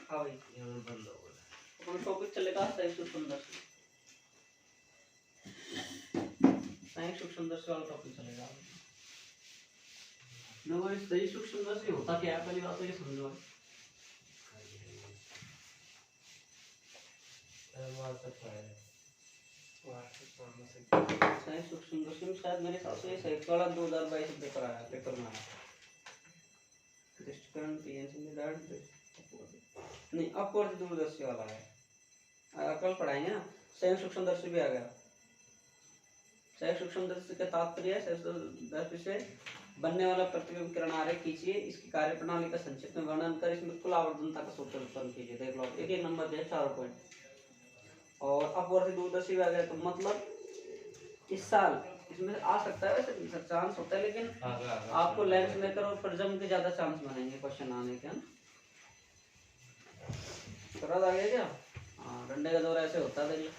हाँ भाई बंद हो गया। अपना टॉपिक चलेगा संयुक्त सूक्ष्मदर्शी। संयुक्त सूक्ष्मदर्शी वाला टॉपिक चलेगा। संयुक्त सूक्ष्मदर्शी होता क्या है, पहली बात तो ये समझो। संयुक्त सूक्ष्मदर्शी में शायद मेरे हिसाब से संयुक्त वाला 2022 पेपर आया, पेपर में आया दृष्टिकोण पीएनसी में नहीं, अपवर्ती दूरदर्शी वाला है। कल पढ़ाएंगे ना। संयुक्त सूक्ष्मदर्शी भी आ गया। संयुक्त सूक्ष्मदर्शी का तात्पर्य है सूक्ष्मदर्शी से बनने वाला प्रतिबिंब किरण आरेख खींचिए, इसकी कार्यप्रणाली का संक्षिप्त में वर्णन कर इसमें कुल आवर्धनता का सूत्र उत्पन्न कीजिए। देख लो एक एक नंबर दिया, 4 पॉइंट। और अपवर्ती दूरदर्शी भी आ गया, तो मतलब इस साल इसमें आ सकता है, वैसे चांस होता है, लेकिन आपको लेंस मेकर और प्रिज्म के ज्यादा चांस बनेंगे क्वेश्चन आने के। समझ आ गया क्या? हाँ, डंडे का दौरा ऐसे होता है। देख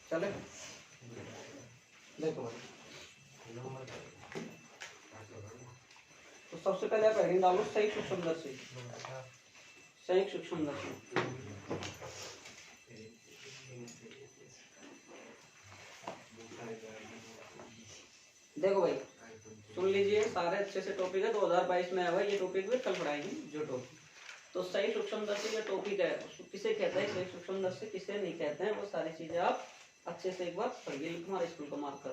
चले देखो भाई, तो सबसे पहले आप हेडिंग डालो संयुक्त सूक्ष्मदर्शी। संयुक्त सूक्ष्मदर्शी देखो भाई, सुन लीजिए, सारे अच्छे से टॉपिक है, 2022 में है भाई ये टॉपिक भी, कल पढ़ाएंगे जो टॉपिक। तो संयुक्त सूक्ष्मदर्शी का टॉपिक है, उसको किसे कहते हैं संयुक्त सूक्ष्मदर्शी, किसे नहीं कहते हैं, वो सारी चीजें आप अच्छे से एक बार पढ़िए। तुम्हारे स्कूल का मार्कर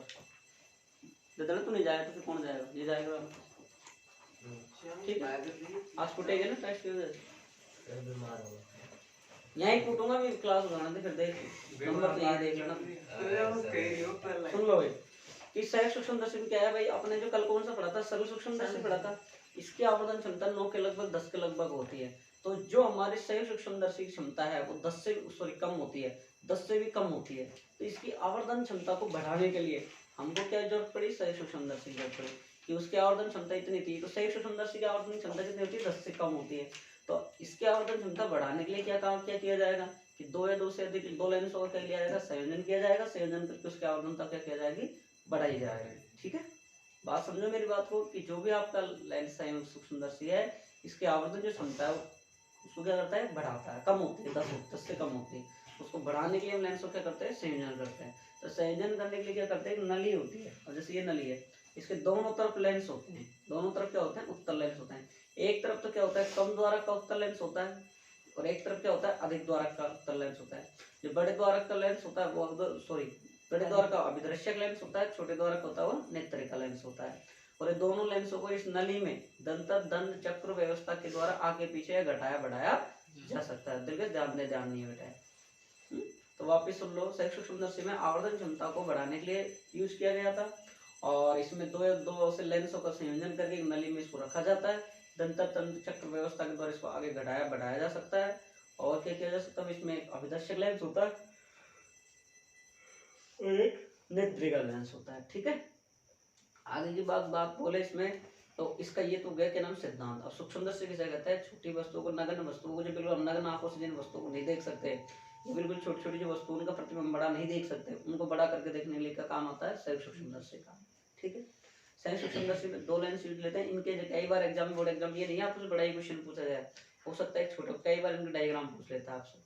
दे तू नहीं जाएगा तो फिर कौन जाएगा? ये जाएगा। ठीक है, आज फुटेगा ना टेस्ट की वजह से, बीमार होगा। यहीं कूटूंगा भी, क्लास उठाना दे, फिर देख नंबर तो यही देख लेना। सुन लो भाई कि संयुक्त सूक्ष्मदर्शी में क्या है भाई, अपने जो कल कौन सा पढ़ा था, सरल सूक्ष्मदर्शी पढ़ा था। इसकी आवर्धन क्षमता 9 के लगभग 10 के लगभग होती है। तो जो हमारी संयुक्त सूक्ष्मदर्शी की क्षमता है वो 10 से कम होती है, 10 से भी कम होती है। तो इसकी आवर्धन क्षमता को बढ़ाने के लिए हमको क्या जरूरत पड़ी, संयुक्त सूक्ष्मदर्शी की जरूरत पड़ी कि उसकी आवर्धन क्षमता इतनी थी। तो संयुक्त सूक्ष्मदर्शी की आवर्धन क्षमता कितनी होती है, 10 से कम होती है। तो इसकी आवर्धन क्षमता बढ़ाने के लिए क्या किया जाएगा कि 2 या 2 से अधिक 2 लेंसों का लिया जाएगा, संयोजन किया जाएगा, संयोजन करके उसकी आवर्धनता क्या किया जाएगी, बढ़ाई जाएगी। ठीक है, बात समझो मेरी बात को कि जो भी आपका लेंस संयुक्त सूक्ष्मदर्शी है, इसकी आवर्धन जो क्षमता है उसको क्या करता है, बढ़ाता है। कम होती है, 10 से कम होती है, उसको बढ़ाने के लिए हम लेंस को क्या करते हैं, संयोजन करते हैं। तो संयोजन करने के लिए क्या करते हैं, एक नली होती है, और जैसे ये नली है, इसके दोनों तरफ लेंस होते हैं। दोनों तरफ क्या होते हैं, उत्तल लेंस होते हैं। एक तरफ तो क्या होता है, कम द्वारक का उत्तल लेंस होता है, और एक तरफ क्या होता है, अधिक द्वारक का उत्तल लेंस होता है। जो बड़े द्वारक का लेंस होता है वो बड़े द्वारक का अभिदृश्यक लेंस होता है, छोटे द्वारक होता है वो नेत्रिका लेंस होता है। और ये दोनों लेंसों को इस नली में दंड चक्र व्यवस्था के द्वारा आगे पीछे घटाया बढ़ाया जा सकता है। ध्यान नहीं बेटा। तो वापिस सुन लो, संयुक्त सूक्ष्मदर्शी में आवर्धन क्षमता को बढ़ाने के लिए यूज किया गया था, और इसमें दो से लेंसों का संयोजन करके एक नली में इसको रखा जाता है। दंड चक्र व्यवस्था के द्वारा इसको आगे घटाया बढ़ाया जा सकता है। और क्या किया जा सकता है, इसमें एक अभिदर्शक लेंस होता है और एक नेत्रिका लेंस होता है। ठीक है, आगे की बात बोले इसमें, तो इसका ये तो गया क्या नाम, सिद्धांत। और सूक्ष्मदर्शी किसे कहता है, छोटी वस्तुओं को, नगण्य वस्तुओं को, जो बिल्कुल हम नगण्य आंखों से जिन वस्तुओं को नहीं देख सकते, ये बिल्कुल छोटी छोटी जो वस्तुओं उनका प्रतिबिंब बड़ा नहीं देख सकते, उनको बड़ा करके देखने के लिए का काम आता है संयुक्त सूक्ष्मदर्शी का। ठीक है, संयुक्त सूक्ष्मदर्शी में 2 लेंस यूज लेते हैं। इनके कई बार एग्जाम में, बोर्ड एग्जाम ये नहीं आपसे बड़ा ही क्वेश्चन पूछा जाए, हो सकता है एक छोटा, कई बार इनके डायग्राम पूछ लेता है आपसे,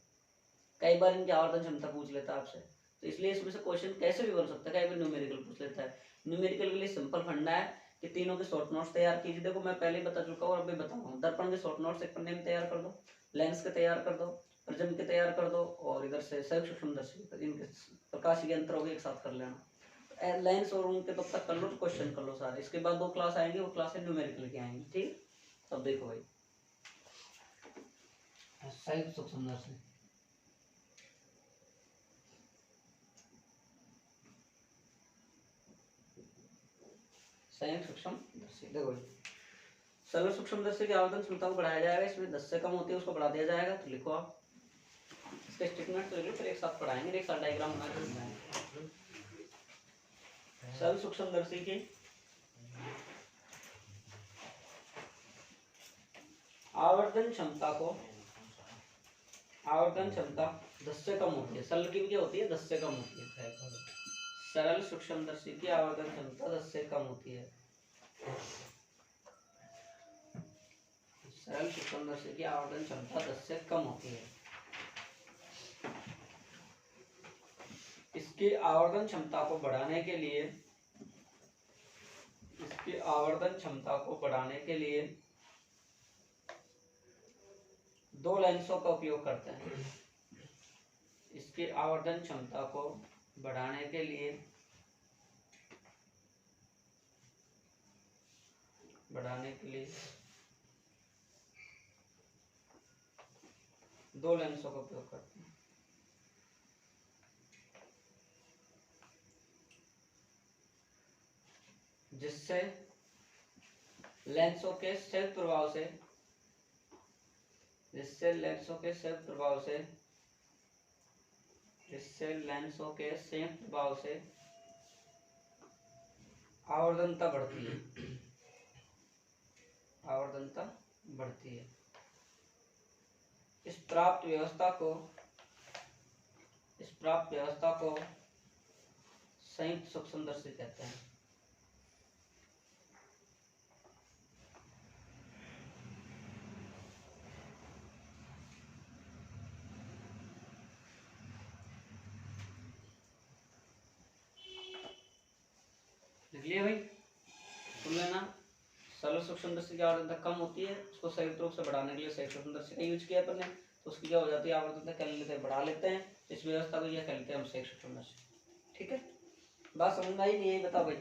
कई बार इनकी आवर्धन क्षमता पूछ लेता है आपसे। तो इसलिए इसमें से क्वेश्चन कैसे भी बन सकता है, कई बार न्यूमेरिकल पूछ लेता है। न्यूमेरिकल के लिए सिंपल फंडा है कि तीनों के शॉर्ट नोट्स तैयार कीजिए। देखो मैं पहले बता चुका हूँ और अभी बताऊंगा। दर्पण के शॉर्ट नोट्स एक पन्ने में तैयार कर दो, लेंस के तैयार कर दो, प्रिज्म के तैयार कर दो, और इधर से संयुक्त सूक्ष्मदर्शी इनके प्रकाश यंत्र हो एक साथ कर लेना। लेंस और उनके तब तक कर लो, क्वेश्चन कर लो सारे। इसके बाद 2 क्लास आएंगे, वो क्लास न्यूमेरिकल की आएंगी। ठीक, तब देखो भाई संयुक्त सूक्ष्मदर्शी। संयुक्त सूक्ष्मदर्शी देखो, सरल सूक्ष्मदर्शी की आवर्धन क्षमता को बढ़ाया जाएगा, इसमें 10 से कम होती है उसको बढ़ा दिया जाएगा। तो लिखो आप इसके स्टेटमेंट तो लिखो, फिर एक साथ पढ़ाएंगे, एक साथ डायग्राम बना के समझाएंगे। सरल सूक्ष्मदर्शी की आवर्धन क्षमता 10 से कम होती है। सरल की क्या होती है, 10 से कम होती है। सरल सूक्ष्मदर्शी की आवर्धन क्षमता 10 से कम होती है। सरल सूक्ष्मदर्शी की आवर्धन क्षमता 10 से कम होती है। इसकी आवर्धन क्षमता को बढ़ाने के लिए दो लेंसों का उपयोग करते हैं। इसकी आवर्धन क्षमता को बढ़ाने के लिए दो लेंसों का उपयोग करते हैं, जिससे लेंसों के संयुक्त प्रभाव से आवर्धनता बढ़ती है। इस प्राप्त व्यवस्था को संयुक्त सूक्ष्मदर्शी कहते हैं। लिख लिया भाई, सुन लेना। सरल सूक्ष्मदर्शी की आवर्धनता कम होती है, उसको संयुक्त रूप से बढ़ाने के लिए संयुक्त सूक्ष्मदर्शी का यूज किया अपन ने, तो उसकी क्या हो जाती है, आवर्धनता कर लेते हैं, बढ़ा लेते हैं। इस व्यवस्था को यह कर लेते हैं हम संयुक्त सूक्ष्मदर्शी। ठीक है, बात समझ में आई? नहीं आई बताओ भाई।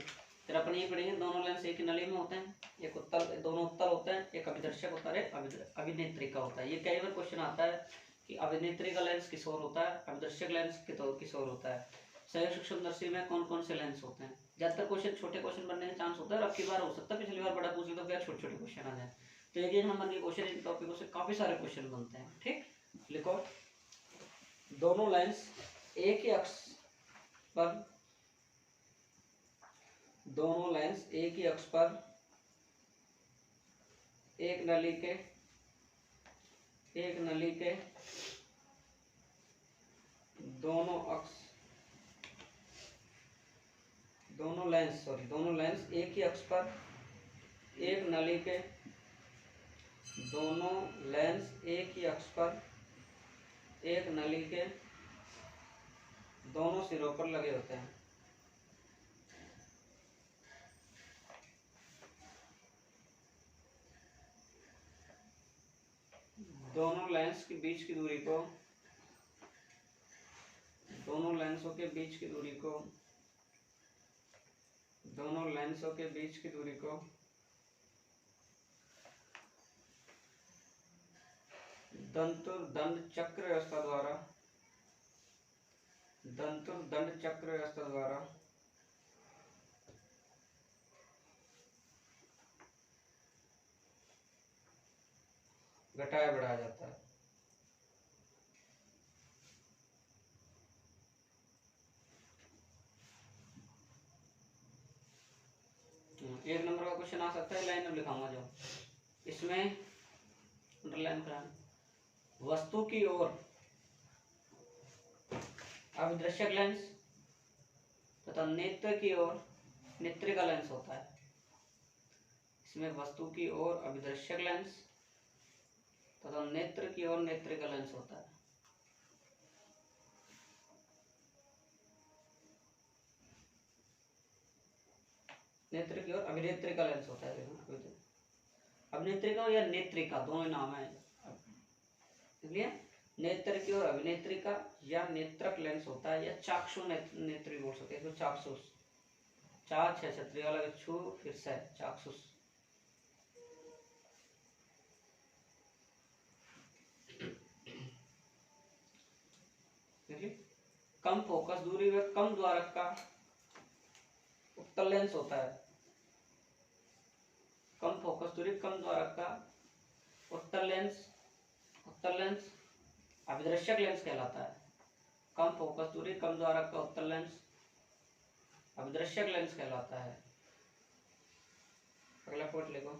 फिर अपन ये पढ़ेंगे, दोनों लेंस एक ही नली में होते हैं, एक उत्तल, दोनों उत्तल होते हैं, एक अभिदर्शक होता है, अभिनेत्री का होता है। ये कई बार क्वेश्चन आता है कि अभिनेत्री का लेंस किस ओर होता है, अभिदर्शक लेंस किस ओर होता है, संयुक्त सूक्ष्मदर्शी में कौन कौन से लेंस होते हैं। ज्यादातर क्वेश्चन छोटे क्वेश्चन बनने का चांस होता है, और अब की बार हो सकता है पिछली बार बड़ा पूछ ले तो क्या छोटे छोटे क्वेश्चन आ जाए। तो एक नंबर के क्वेश्चन, इन टॉपिकों से काफी सारे क्वेश्चन बनते हैं। ठीक, लिखो, दोनों लेंस एक ही अक्ष पर एक नली के दोनों लेंस एक ही अक्ष पर एक नली के दोनों सिरों पर लगे होते हैं। दोनों लेंसों के बीच की दूरी को दंतुर-दंड चक्र व्यवस्था द्वारा घटाया बढ़ाया जाता है। एक नंबर का क्वेश्चन आ सकता है, लाइन में लिखाऊंगा जो इसमें अंडरलाइन कराना। वस्तु की ओर अभिदर्शक लेंस तथा नेत्र की ओर नेत्रिका लेंस होता है। इसमें वस्तु की ओर अभिदर्शक लेंस तथा नेत्र की ओर नेत्रिका लेंस होता है। नेत्र की ओर अभिनेत्रिका लेंस होता है। अभिनेत्रिका या नेत्रिका दोनों नाम है, इसलिए नेत्र की ओर अभिनेत्रिका या नेत्रक लेंस होता है, या चाक्षु नेत्री बोल सकते हैं। तो चाक्षुष, चार छह छतरी वाला छु फिर से चाक्षुष। कम फोकस दूरी व कम द्वारक का उत्तल लेंस होता है। कम फोकस दूरी कम द्वारक का उत्तल लेंस अभिदर्शक लेंस कहलाता है। कम फोकस दूरी कम द्वारक का उत्तल लेंस अभिदर्शक लेंस कहलाता है। अगला पॉइंट लिखो,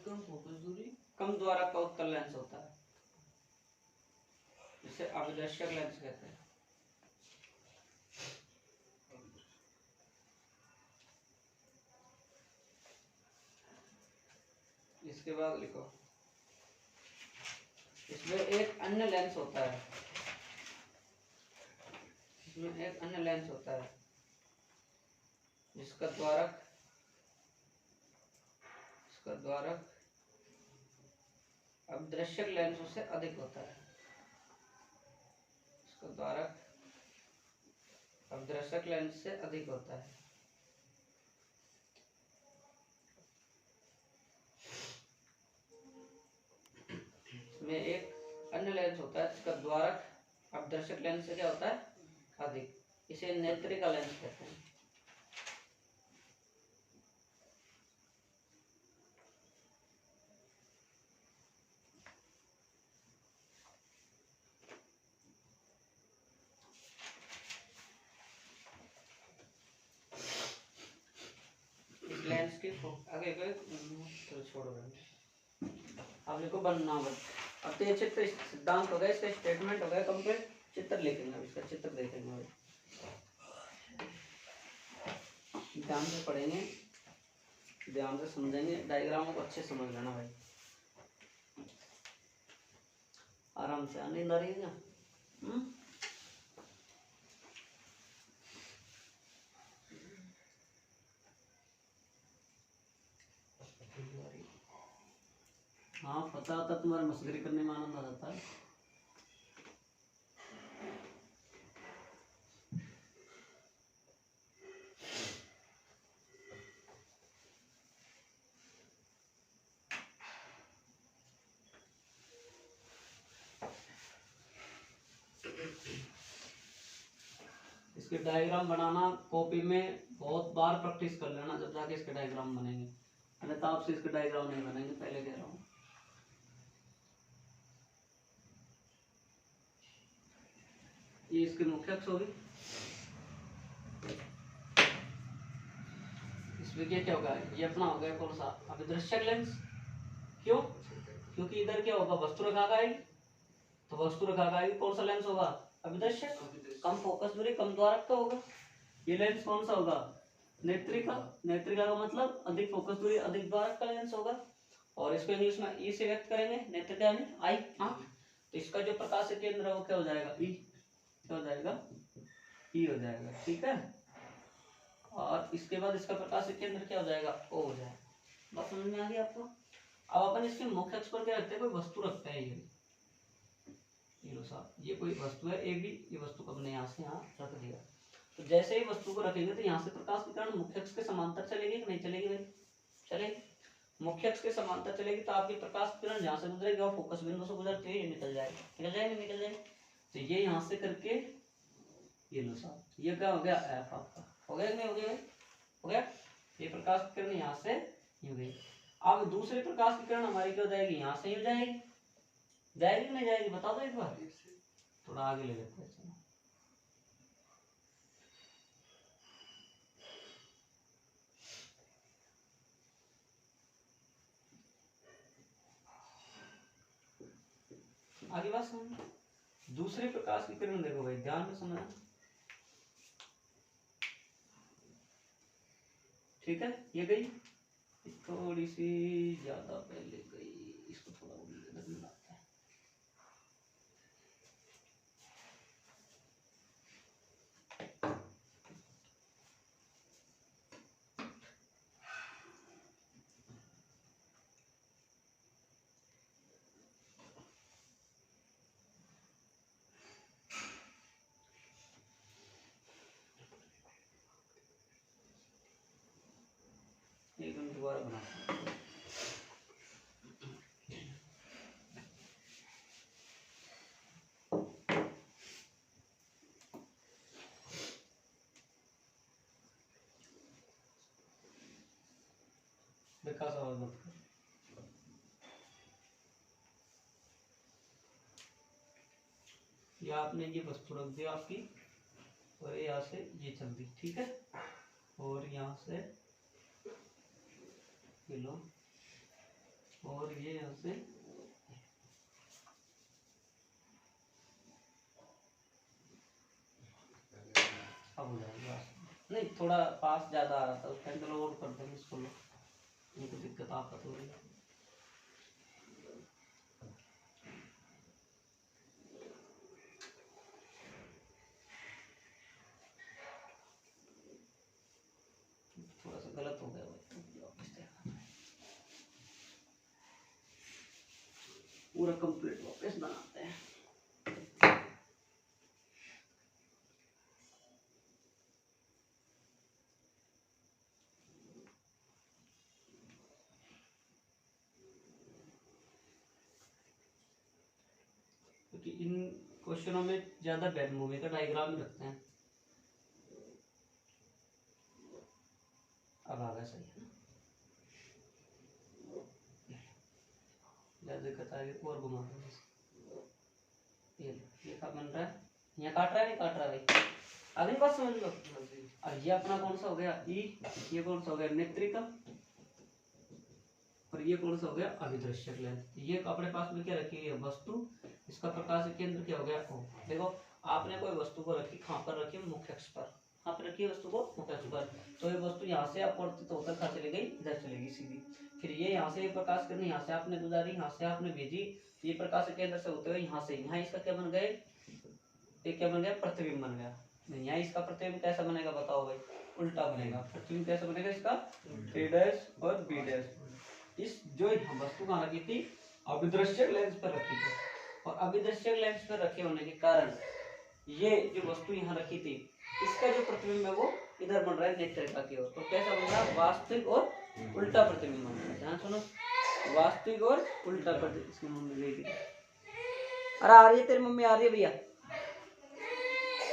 कम फोकस दूरी कम द्वारक का उत्तल लेंस होता है, जिसे अभिदर्शक लेंस कहते हैं। इसके बाद लिखो, इसमें एक अन्य लेंस होता है, इसमें एक अन्य लेंस होता है जिसका द्वारक अदृश्य लेंसों से अधिक होता है। इसका द्वारक अदृश्य लेंस से अधिक होता है। इसमें एक अन्य लेंस होता है जिसका द्वारक अदृश्य लेंस से क्या होता है, अधिक। इसे नेत्रिका लेंस कहते हैं। लेंस की आगे तो छोड़ो, अब लिखो बनावट। अब तो ये चित्र सिद्धांत हो गया, इसका स्टेटमेंट हो गया कंप्लीट। चित्र लिखेंगे, अब इसका चित्र देखेंगे भाई, ध्यान से पढ़ेंगे, ध्यान से समझेंगे, डायग्रामों को अच्छे समझ लेना भाई, आराम से। नींद आ रही है क्या? हाँ पता होता, तुम्हारे मस्करी करने में आनंद आ जाता है। इसके डायग्राम बनाना कॉपी में बहुत बार प्रैक्टिस कर लेना, जब जाके इसके डायग्राम बनेंगे, अन्यथा आपसे इसके डायग्राम नहीं बनेंगे, पहले कह रहा हूँ। ये इसकी मुख्य अक्ष होगी, इसमें क्या होगा, ये अपना हो गया कौन सा, अभिदृश्य लेंस। क्यों? क्योंकि इधर क्या होगा, वस्तु रेखा का आएगी, तो वस्तु रेखा का आएगी, कौन सा लेंस होगा, अभिदृश्य। कम फोकस दूरी, कम द्वारक का होगा। ये लेंस कौन सा होगा, नेत्रिका। नेत्रिका का मतलब अधिक फोकस दूरी, अधिक द्वारक का लेंस होगा। और इसको इंग्लिश में ई से व्यक्त करेंगे, नेत्रिका यानी आई, आंख। तो इसका जो प्रकाश केंद्र है वो क्या हो जाएगा, ई। क्या हो जाएगा, ई हो जाएगा, ठीक है। और इसके बाद इसका प्रकाश केंद्र क्या हो जाएगा, ओ हो जाएगा। बात समझ में आ गई आपको? अब अपन इसके मुख्य अक्ष पर क्या रखते हैं, कोई वस्तु रखते हैं। ये लो साहब, ये कोई वस्तु है ए बी, ये वस्तु को हमने यहाँ से यहाँ रख दिया। तो जैसे ही वस्तु को रखेंगे तो यहाँ से प्रकाश के कारण मुख्य अक्ष के समांतर चलेगी कि नहीं चलेगी भाई, चलेगी। मुख्य अक्ष के समांतर चलेगी तो आपकी प्रकाश किरण जहाँ से गुजरेगी और फोकस बिंदु से गुजरते हुए ये निकल जाएगी, निकल जाएगी, निकल जाएगी। तो ये यहाँ से करके ये लो साहब, ये क्या हो गया, एफ आपका हो गया, नहीं हो गया, हो गया। ये प्रकाश की किरण यहाँ से हो गई। अब दूसरी प्रकाश की किरण हमारी क्या हो जाएगी, यहाँ से हो जाएगी, जाएगी नहीं जाएगी, बता दो एक बार, थोड़ा आगे ले लेते हैं। आगे बात समझ। दूसरी प्रकाश की किरण देखो भाई, ध्यान में समझना, ठीक है। ये गई, थोड़ी सी ज्यादा पहले गई, इसको थोड़ा इधर मिलाते हैं। एकदम दोबारा बनाते हैं। विकास आवाज मत कर। या आपने ये वस्तु रख दी आपकी, और यहाँ से ये चल दी, ठीक है। और यहाँ से ये लो, और ये यहाँ से अब हो जाएगा। नहीं, थोड़ा पास ज्यादा आ रहा था उस टाइम, चलो और कर देंगे इसको, लो, ये तो दिक्कत आपका तो रही है। पूरा कंप्लीट वापस बनाते हैं। क्योंकि इन क्वेश्चनों में ज्यादा बैड मूवी का डायग्राम रखते हैं। अब आ गया सही है ना, ज्यादा दिक्कत आएगी और घुमा ये क्या बन रहा है, यहाँ काट रहा है नहीं काट रहा भाई, अगली बात समझ लो। और ये अपना कौन सा हो गया ई, ये कौन सा हो गया नेत्रिका, और ये कौन सा हो गया अभिदृश्यक लेंस। ये अपने पास में क्या रखी है वस्तु, इसका प्रकाश केंद्र क्या हो गया ओ। देखो आपने कोई वस्तु को रखी, कहाँ पर रखी मुख्य अक्ष पर, कहाँ पर रखी है वस्तु को मुख्य अक्ष पर, तो ये वस्तु यहाँ से अपवर्तित होकर कहाँ चली गई, इधर चलेगी सीधी। फिर ये यहाँ से प्रकाश किरण यहाँ से आपने गुजारी, यहाँ से आपने भेजी, ये प्रकाश केंद्र से होते हुए यहाँ से, यहाँ इसका क्या बन गए, ये क्या बन गया प्रतिबिंब बन गया। यहाँ इसका प्रतिबिंब कैसा बनेगा बताओ भाई, उल्टा बनेगा। प्रतिबिंब कैसा बनेगा इसका, ए डैश और बी डैश। इस जो वस्तु कहाँ रखी थी अभिदृश्यक लेंस पर रखी थी, और अभिदृश्यक लेंस पर रखे होने के कारण ये जो वस्तु यहाँ रखी थी इसका जो प्रतिबिंब है वो इधर बन रहा है नेत्रिका की ओर। तो कैसा बन रहा है वास्तविक और उल्टा प्रतिबिंब बन रहा है। ध्यान सुनो, वास्तविक और उल्टा प्रतिबिंब। इसकी मम्मी लेगी, अरे आ रही है तेरी मम्मी, आ रही है भैया।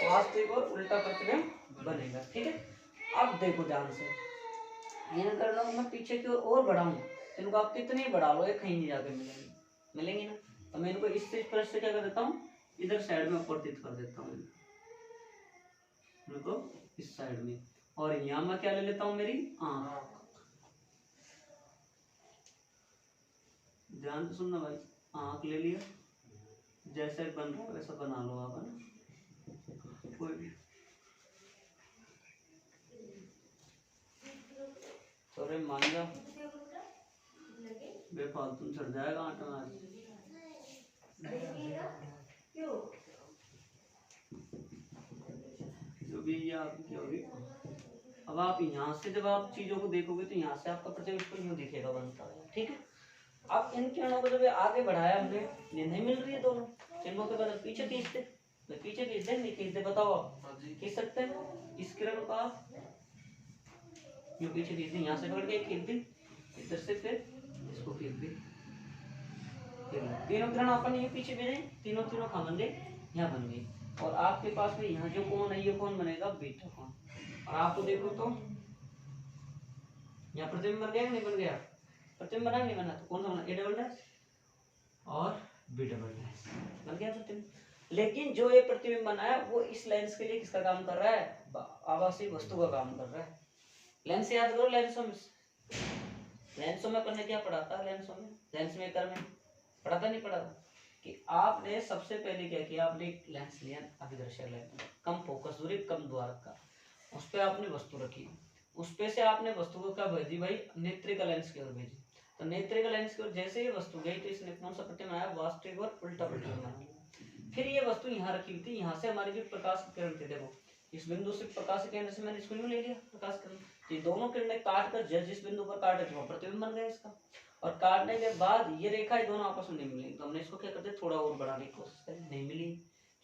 वास्तविक और उल्टा प्रतिबिंब बनेगा, ठीक है। अब देखो ध्यान से, ये कर रहा हूँ मैं पीछे की ओर बढ़ाऊं, इनको आप कितने बढ़ा लो ये कहीं नहीं जाके मिलेंगे, मिलेंगे ना। तो मैं इनको इस पर से क्या कर देता हूँ, इधर साइड में अपवर्तित कर देता हूँ इनको इस साइड में, और यहाँ मैं क्या ले लेता हूँ मेरी आँख। ध्यान से सुनना भाई, आँख ले लिया, जैसे बन रहा है वैसा बना लो आप, है ना कोई भी। अरे मान जा बेफालतू चढ़ जाएगा आटा आज। जो भी ये आपकी क्या होगी, अब आप यहाँ से जब आप चीजों को देखोगे तो यहाँ से आपका प्रतिबिंब यूं दिखेगा बनता है, ठीक है। अब इन किरणों को जब आगे बढ़ाया हमने, ये नहीं मिल रही है दोनों, चिन्हों के बदल पीछे खींचते, पीछे खींच दे नहीं खींचते बताओ आप, खींच सकते हैं इस किरण को आप यूं पीछे खींच दी, यहाँ से पकड़ के खींच दी, इधर से फिर इसको खींच दी, तीनों किरण अपन ये पीछे भेजे, तीनों तीनों कहाँ बन गए, यहाँ बन गई। और आपके पास में यहाँ जो कोण है ये कौन बनेगा बीटा कोण। और आपको देखो तो यहाँ प्रतिबिंब बन गया नहीं बन गया, प्रतिबिंब बना नहीं बना, तो कौन सा बना ए डबल डैश और बी डबल डैश बन गया प्रतिबिंब। लेकिन जो ये प्रतिबिंब बना है वो इस लेंस के लिए किसका काम कर रहा है, आभासी वस्तु का काम कर रहा है। लेंस याद करो, लेंसों में करने क्या पढ़ा था, लेंस मेकर में पढ़ा था नहीं पढ़ा था कि आपने सबसे पहले क्या किया, आपने एक लेंस लिया अभिदर्शक लेंस, कम फोकस दूरी कम द्वारक का, उस पर आपने वस्तु रखी, उस पे से आपने वस्तु को क्या भेजी भाई नेत्रिका लेंस की ओर भेजी। तो नेत्रिका लेंस की ओर जैसे ही वस्तु गई तो इसने कौन सा प्रतिबिंब बनाया, वास्तविक और उल्टा प्रतिबिंब बनाया। फिर ये वस्तु यहाँ रखी हुई थी, यहाँ से हमारी जो प्रकाश की किरण थी, देखो इस बिंदु से प्रकाश केंद्र से मैंने इसको यूं ले लिया प्रकाश किरण, ये दोनों किरणें काट कर जिस बिंदु पर काटे तो प्रतिबिंब बन गया इसका। और काटने के बाद ये रेखाएं दोनों आपस में नहीं मिलेंगी, तो हमने इसको क्या करते थोड़ा और बढ़ाने की कोशिश करी, नहीं मिली।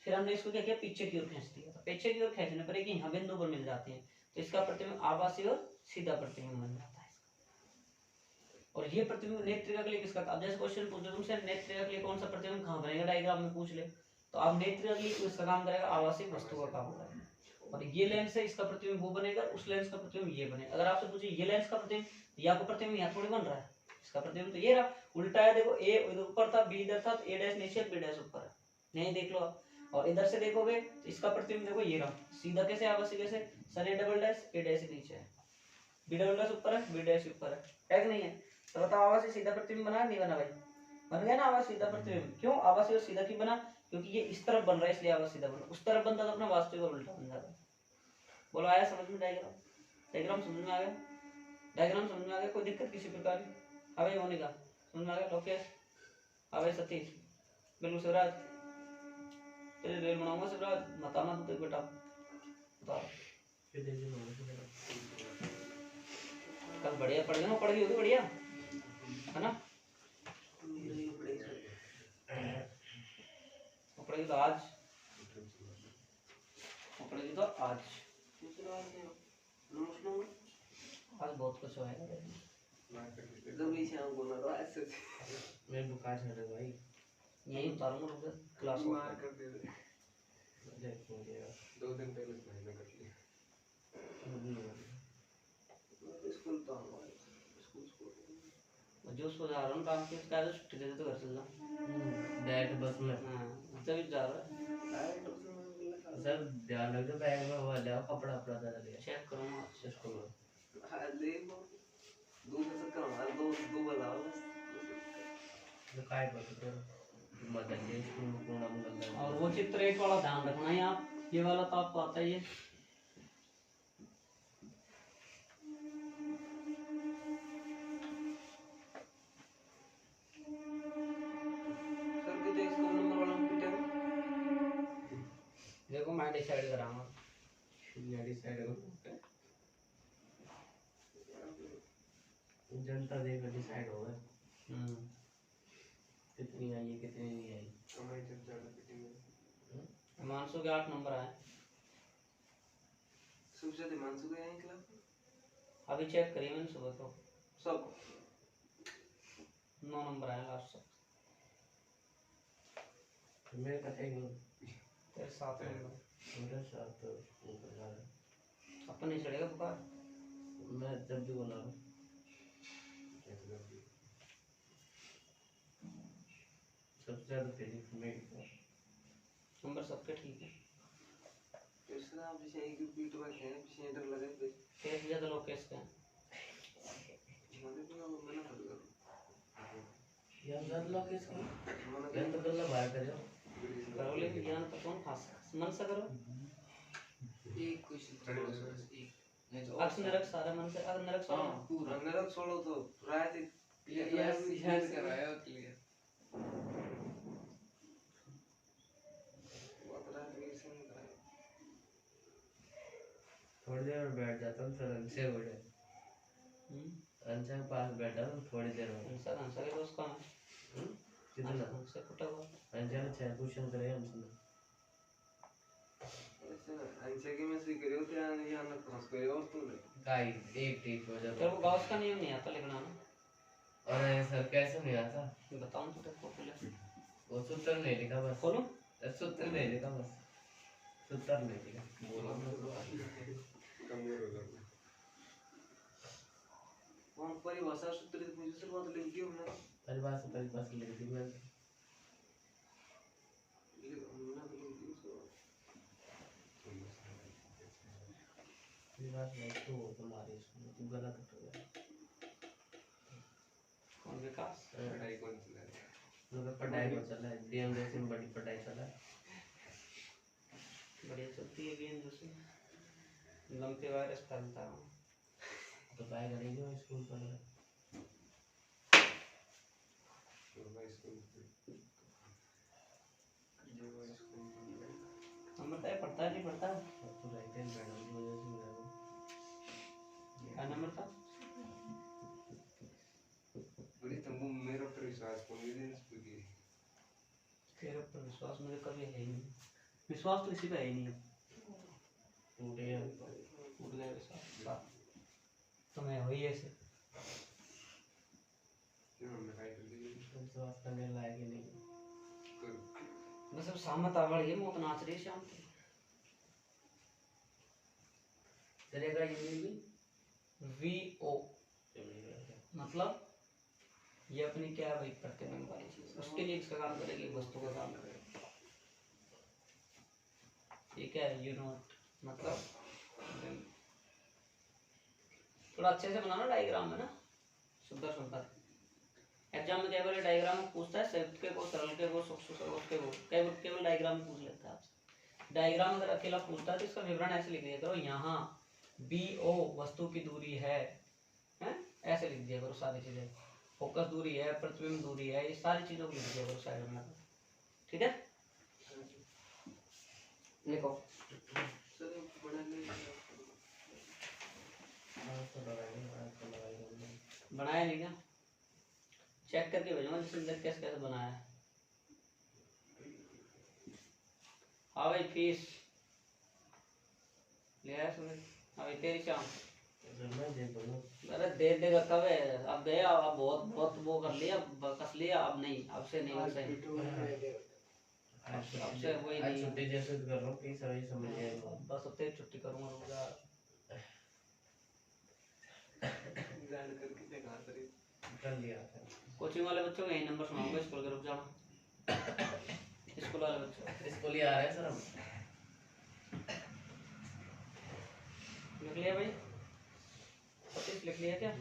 फिर हमने इसको क्या किया पीछे की ओर खींच दिया, तो पीछे की ओर खींचने पर यहाँ बिंदु पर मिल जाते हैं, तो इसका प्रतिबिंब आभासी और सीधा प्रतिबिंब बन जाता है। और ये प्रतिबिंब नेत्रिका के लिए किसका, अब जैसे क्वेश्चन पूछे तुमसे नेत्रिका के लिए कौन सा प्रतिबिंब कहाँ बनेगा, डायग्राम में पूछ ले, तो आप नेत्रिका के लिए किसका काम करेगा, आभासी वस्तु का काम करेगा। और ये लेंस है इसका प्रतिबिंब वो बनेगा, उस लेंस का प्रतिबिंब ये बनेगा। अगर आपसे पूछे ये लेंस का प्रतिबिंब, ये आपको प्रतिबिंब यहाँ थोड़ी बन रहा है, इसका प्रतिबिंब तो ये रहा उल्टा है, देखो ए इधर ऊपर था बी इधर था, तो ए डैश नीचे बी डैश ऊपर है, नहीं देख लो आप। और इधर से देखोगे तो इसका प्रतिबिंब देखो ये रहा, सीधा कैसे आभासी कैसे, सर ए डबल डैश ए डैश नीचे है, बी डबल डैश ऊपर है बी डैश ऊपर है कि नहीं है। तो बताओ आभासी सीधा प्रतिबिंब बना नहीं बना भाई, बन गया ना आभासी सीधा प्रतिबिंब। क्यों आभासी और सीधा क्यों बना, क्योंकि ये इस तरफ बन रहा है इसलिए आभासी सीधा बना, उस तरफ बनता तो अपना वास्तविक और उल्टा बन जाता। बोलो आया समझ में डायग्राम, डायग्राम समझ में आ गया, डायग्राम समझ में आ गया, कोई दिक्कत किसी प्रकार की, हाँ भाई मोनिका समझ में आ गया, लोकेश हाँ भाई सतीश बिल्कुल शिवराज, तेरे रेल बनाऊंगा शिवराज, बताना तो बेटा बता, कल बढ़िया पढ़ गया ना, पढ़ गई होगी बढ़िया है ना। आज आज बहुत कुछ हुआ है मेरे बुखार चढ़ रहा भाई यही उतारूंगा रुक जा क्लास मार कर दे देखेंगे 2 दिन पहले महीना कर लिया स्कूल तो स्कूल जो सो जा रहा हूँ काम की उसका आज छुट्टी दे दे तो घर चल जा डायरेक्ट बस में हाँ जब जा रहा है सर ध्यान रखो बैग में वो ले आओ कपड़ा अपना दे ले चेक करूँगा इसको हाँ ले लो दूसरे से करो यार दो बताओ बस जो काय पर तो मदद ले स्कूल में कोना में और वो चित्र एक वाला ध्यान रखना है आप ये वाला तो आपको आता ही है देखो मैं डिसाइड कराऊंगा जनता देख डिसाइड होगा कितनी आई है कितनी नहीं आई हमारी जब ज्यादा फिटिंग है हिमांशु के 8 नंबर आए सबसे ज्यादा हिमांशु के आए क्लास अभी चेक करिए मैंने सुबह तो सब 9 नंबर आए लास्ट सब मेरे का एक तेरे 7 नंबर मेरे साथ तो अपन नहीं चढ़ेगा बुखार मैं जब भी बोला हूँ सबसे ज़्यादा फिजिक्स में नंबर सबके ठीक है कैसे आप जैसे एक बीट में हैं पीछे डर लगे कैसे ज़्यादा लोग कैसे हैं मैंने भी मना कर दिया यार ज़्यादा लोग कैसे हैं मैं तो गल्ला बाहर कर जाओ करो लेकिन ज्ञान तो कौन खास मन से करो एक कुछ अक्स नरक सारा मन से अगर नरक छोड़ो पूरा नरक छोड़ो तो रात यार ध्यान कराया क्लियर थोड़ी देर में बैठ जाता हूँ फिर अंशे उड़े अंशे के पास बैठा हूँ थोड़ी देर में अंशा के दोस्त कौन है कितना अंशा कुटा हुआ अंशे ने 6 क्वेश्चन करे हमसे अंशा के में से करे होते हैं यहाँ ना पास करे और तुम गाइस एक टीप हो जाता तेरे को गाउस का नियम नहीं आता लिखना ना और सर कैसे नहीं आता बताऊँ तो तेरे को पहले वो सूत्र नहीं लिखा बस खोलो सूत्र नहीं लिखा बस सूत्र नहीं लिखा बोलो कमजोर हो जाता कौन परिभाषा सूत्र से मुझे से बात लिख दियो हमने परिभाषा लिख दी मैं परिभाषा तो तुम्हारी इसमें तू गलत हो गया कौन विकास पढ़ाई कौन चला है लोग पढ़ाई कौन चला है डीएम जैसे में बड़ी पढ़ाई चला है बढ़िया चलती है गेम जैसे लंबे वायरस फैलता है तो पाए करेंगे वो स्कूल पर हम बताए पढ़ता है नहीं पढ़ता तो रहते हैं मैडम की वजह से मेरा क्या नंबर था बड़ी तुमको मेरे ऊपर विश्वास कॉन्फिडेंस भी तेरे ऊपर विश्वास मुझे कभी है ही नहीं विश्वास तो किसी पे है ही नहीं टूट गया विश्वास तो मैं वही ऐसे विश्वास करने लायक ही नहीं बस अब सामत आवड़ ये मौत नाच रही है शाम को चलेगा ये भी VO मतलब ये अपनी क्या है भाई प्रतिबिंब वाली चीज उसके लिए इसका काम करेगी वस्तु का काम करेगा ये क्या है यूनिट मतलब थोड़ा अच्छे से बनाना डायग्राम है ना सुंदर सुंदर एग्जाम में केवल डायग्राम पूछता है संयुक्त के को सरल के को सूक्ष्म के को केवल डायग्राम पूछ लेता है आपसे डायग्राम अगर अकेला पूछता है तो इसका विवरण ऐसे लिख दिया करो यहाँ BO वस्तु की दूरी है ऐसे लिख दिया करो सारी चीजें फोकस दूरी है प्रतिबिंब दूरी है ये सारी चीजों को लिख दिया करो साइड में ठीक है लिखो बनाया नहीं क्या चेक करके भेजूंगा जिसने कैसे कैसे बनाया है हाँ भाई फीस ले आया सुमित, अभी तेरी शाम। मैं दे दूंगा। अरे दे देगा कब है, अब गया, अब बहुत बहुत वो कर लिया, कस लिया, अब नहीं, अब से नहीं, अब से अब से वही आज नहीं। छुट्टी जैसे तो कर रहा हूँ कि सभी समझ जाएगा। बस अब तेरी छुट्टी करूँगा, रुक जा। कर लिया था। कोचिंग वाले बच्चों का यही नंबर सुनाऊंगा, स्कूल के, रुक जाना। स्कूल वाले बच्चों स्कूल ही आ रहे हैं सर हम। लिख लिया भाई, 25 लिख लिया क्या?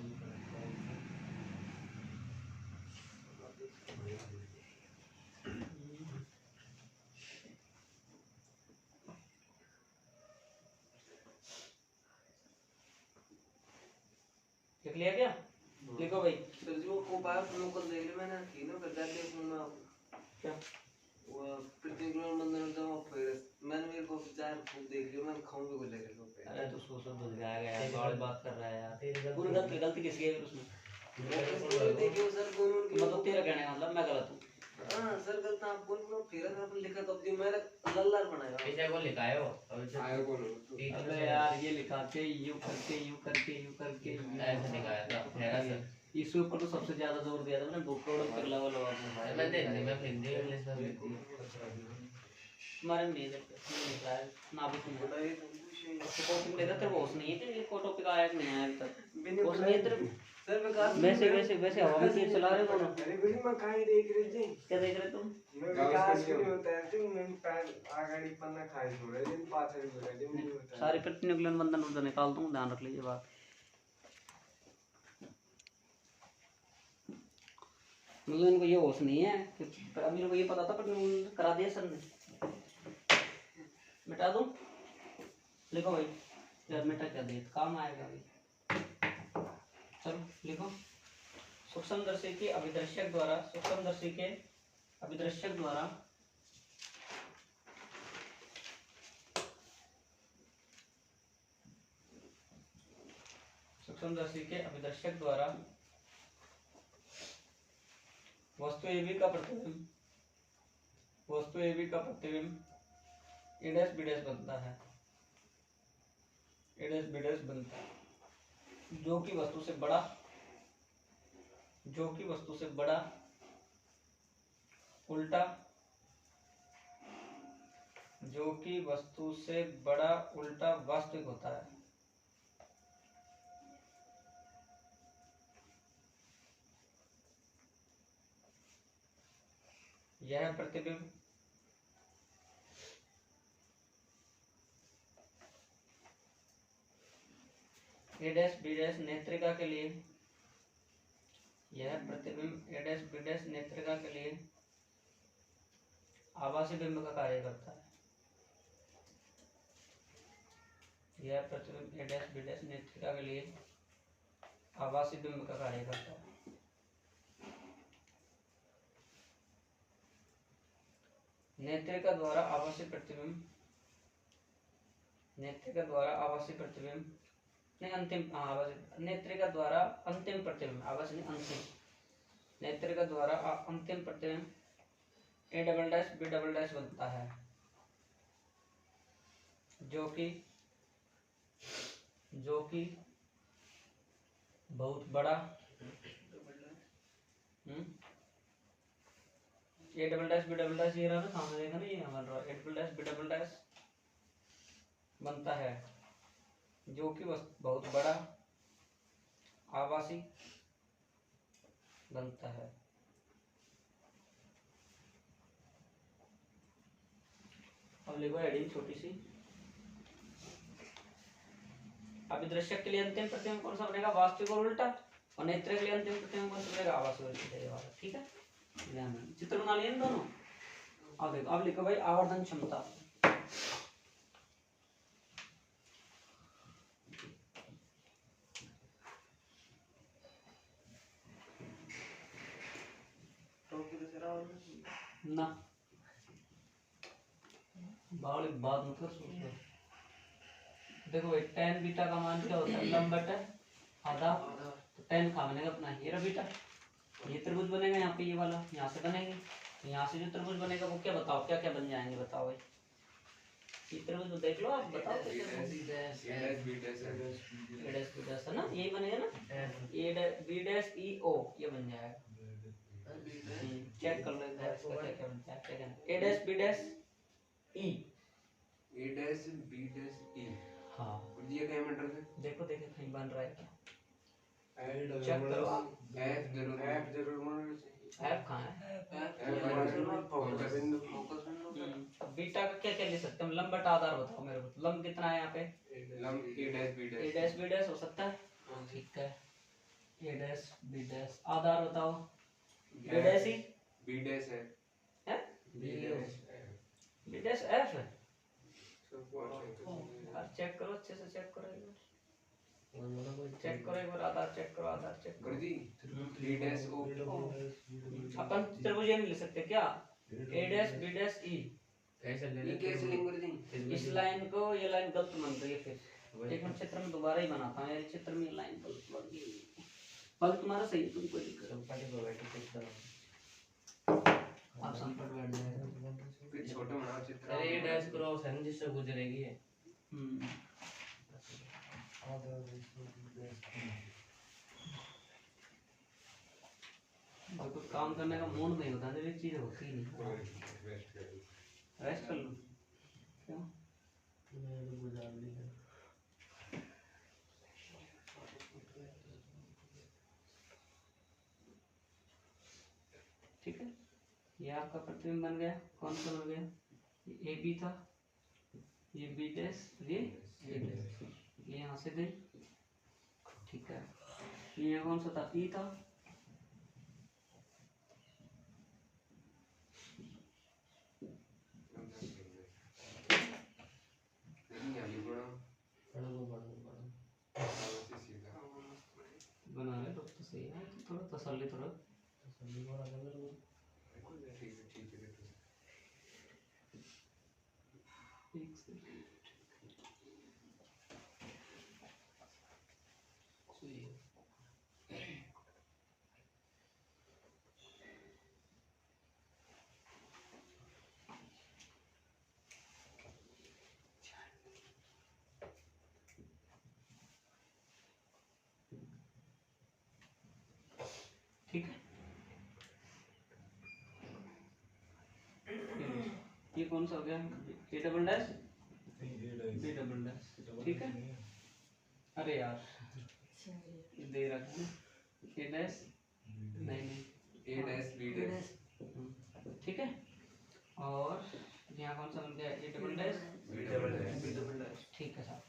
लिख लिया क्या? लिखो भाई। सर जी वो को बाहर फ्लो कर देख ले मैंने की ना कर जाते हैं मैं क्या वो पर्टिकुलर बंदे ने तो फिर मैंने मेरे को चार फूक देख लियो मैं खाऊं भी को ले रहा हूं। अरे तू सो सो भूल जाएगा यार, बड़ी बात कर रहा है यार। तेरी पूरी गलती गलती किसकी है फिर उसमें? देखियो सर कौन की मतलब तेरा कहने का मतलब मैं गलत हूँ? हां सर गलत आप बोल लो फिर अपन लिखा तो जो मैंने लल्लार बनाया ऐसा को लिखा है वो अभी आयो कौन अबे यार ये लिखा के यूं करके यूं करके यूं करके ऐसे लिखाया था मेरा सर। इसके ऊपर तो सबसे ज्यादा जोर दिया था मैंने, बुक प्रोडक्ट कर लेवल वाला मैं दे नहीं मैं फिर दे इंग्लिश में लिखती तुम्हारे में नहीं लिखा है ना भी सुन बताइए तुम तो कोचिंग लेकर तेरे बॉस नहीं है कि ये को टॉपिक आया कि नहीं आया अभी तक? बॉस नहीं है तेरे? सर विकास वैसे वैसे वैसे हवा में तीर चला रहे दोनों। अरे गुरी मैं काहे देख रही थी क्या देख रहे तुम? मैं विकास के लिए होता है तुम मैं पैर आगाड़ी पन्ना खाई छोड़े दिन पाछे हो रहे दिन होता है सारी प्रतिनिकुलन बंधन उधर निकाल दूं, ध्यान रख लीजिए बात। मतलब इनको ये होश नहीं है कि मेरे को ये पता था पर करा दिया सर ने। मिटा दूं? लिखो भाई यार, मिटा क्या दे काम आएगा भाई। चलो लिखो। सूक्ष्मदर्शी के अभिदर्शक द्वारा सूक्ष्मदर्शी के अभिदर्शक द्वारा सूक्ष्मदर्शी के अभिदर्शक द्वारा वस्तु एबी का प्रतिबिंब ए डैश बी डैश बनता है, ए डैश बी डैश बनता है, जो कि वस्तु से बड़ा उल्टा वास्तविक होता है। यह प्रतिबिंब ए डैश बी डैश नेत्रिका के लिए आभासी बिंब का कार्य करता है। यह प्रतिबिंब ए डैश बी डैश नेत्रिका के लिए आभासी बिंब का कार्य करता है। नेत्रिका द्वारा आभासी प्रतिबिंब नेत्रिका द्वारा अंतिम प्रतिबिंब आभासी नहीं अंतिम नेत्रिका द्वारा अंतिम प्रतिबिंब A double dash B double dash बनता है, जो कि बहुत बड़ा A double dash B double dash ये रहा ना सामने देखा ना, ये बन रहा A double dash B double dash बनता है, जो कि बहुत बड़ा आभासी बनता है। अब लिखो हेडिंग छोटी सी। अभिदर्शक के लिए अंतिम प्रतिबिंब कौन सा बनेगा? वास्तविक और उल्टा। और नेत्र के लिए अंतिम प्रतिबिंब कौन सा बनेगा? आभासी और उल्टा। ठीक है, चित्र बना लिए दोनों। अब देखो, अब लिखो भाई आवर्धन क्षमता। ना बावली बात मत कर, सोच लो। देखो भाई tan बीटा का मान क्या होता है? लंब बटा आधा। तो tan का बनेगा अपना ये रहा बीटा, ये त्रिभुज बनेगा यहाँ पे, ये वाला यहाँ से बनेंगे। तो यहाँ से जो त्रिभुज बनेगा वो क्या बताओ, क्या क्या बन जाएंगे बताओ भाई? ये त्रिभुज को देख लो, आप बताओ ए डैश बी डैश ए डैश बी डैश है ना, यही बनेगा ना, ए डैश बी डैश ई ओ, ये बन जाएगा। चेक कर लो एक बार इसका क्या क्या बनता है, क्या कहना ए डैश बी डैश ई, ए डैश बी डैश ई। हाँ और ये क्या मैटर है? देखो देखो कहीं बन रहा है क्या, चेक चेक करो आप। एफ जरूर होना चाहिए। एफ कहाँ है, फोकस बिंदु। बीटा का क्या क्या ले सकते हैं, लंब बटा आधार बताओ मेरे को, लंब कितना है यहाँ पे, लंब A dash B A dash. Dash B dash हो सकता है, ठीक है, ए डैश बी डैश, आधार बताओ, बी डैश ही बी डैश है। है, B dash B dash F है, है। यार चेक करो अच्छे से, चेक करो एक बार, चेक करो एक बार, आधार चेक करो, आधार चेक करो। गुरुजी बी डैश ओ। अपन त्रिभुज ये नहीं ले सकते क्या, ए डैश बी डैश ई, कैसे ले ये कैसे लिंक गुरुजी? इस लाइन को, ये लाइन गलत बन रही है, फिर एक मिनट चित्र में दोबारा ही बनाता हूँ, ये चित्र में लाइन गलत बन गई, पल तुम्हारा सही है, तुम कोई दिक्कत संपाटी को बैठ के चेक आप संपट बैठ जाएगा। फिर छोटा बना चित्र। अरे ये डैश क्रॉस है ना जिससे गुजरेगी ये। देखो काम करने का मूड नहीं होता, जब ये चीज होती ही नहीं, रेस्ट कर लो, क्यों मैं तो गुजार ली है। ठीक है, ये आपका प्रतिबिंब बन गया, कौन सा बन गया, ये ए बी था, ये बी डैश, ये ए डैश, ये यहाँ से गई, ठीक है, ये कौन सा था, ई था, बना ले तो सही है, थोड़ा तसल्ली, थोड़ा एक सेकंड, ठीक है, ये कौन सा हो गया, A double dash B double dash, ठीक है, अरे यार ये दे रखा है, ए डैश नहीं, ए डैश बी डैश। ठीक है, और यहाँ कौन सा बन गया, A double dash B double dash. ठीक है साहब।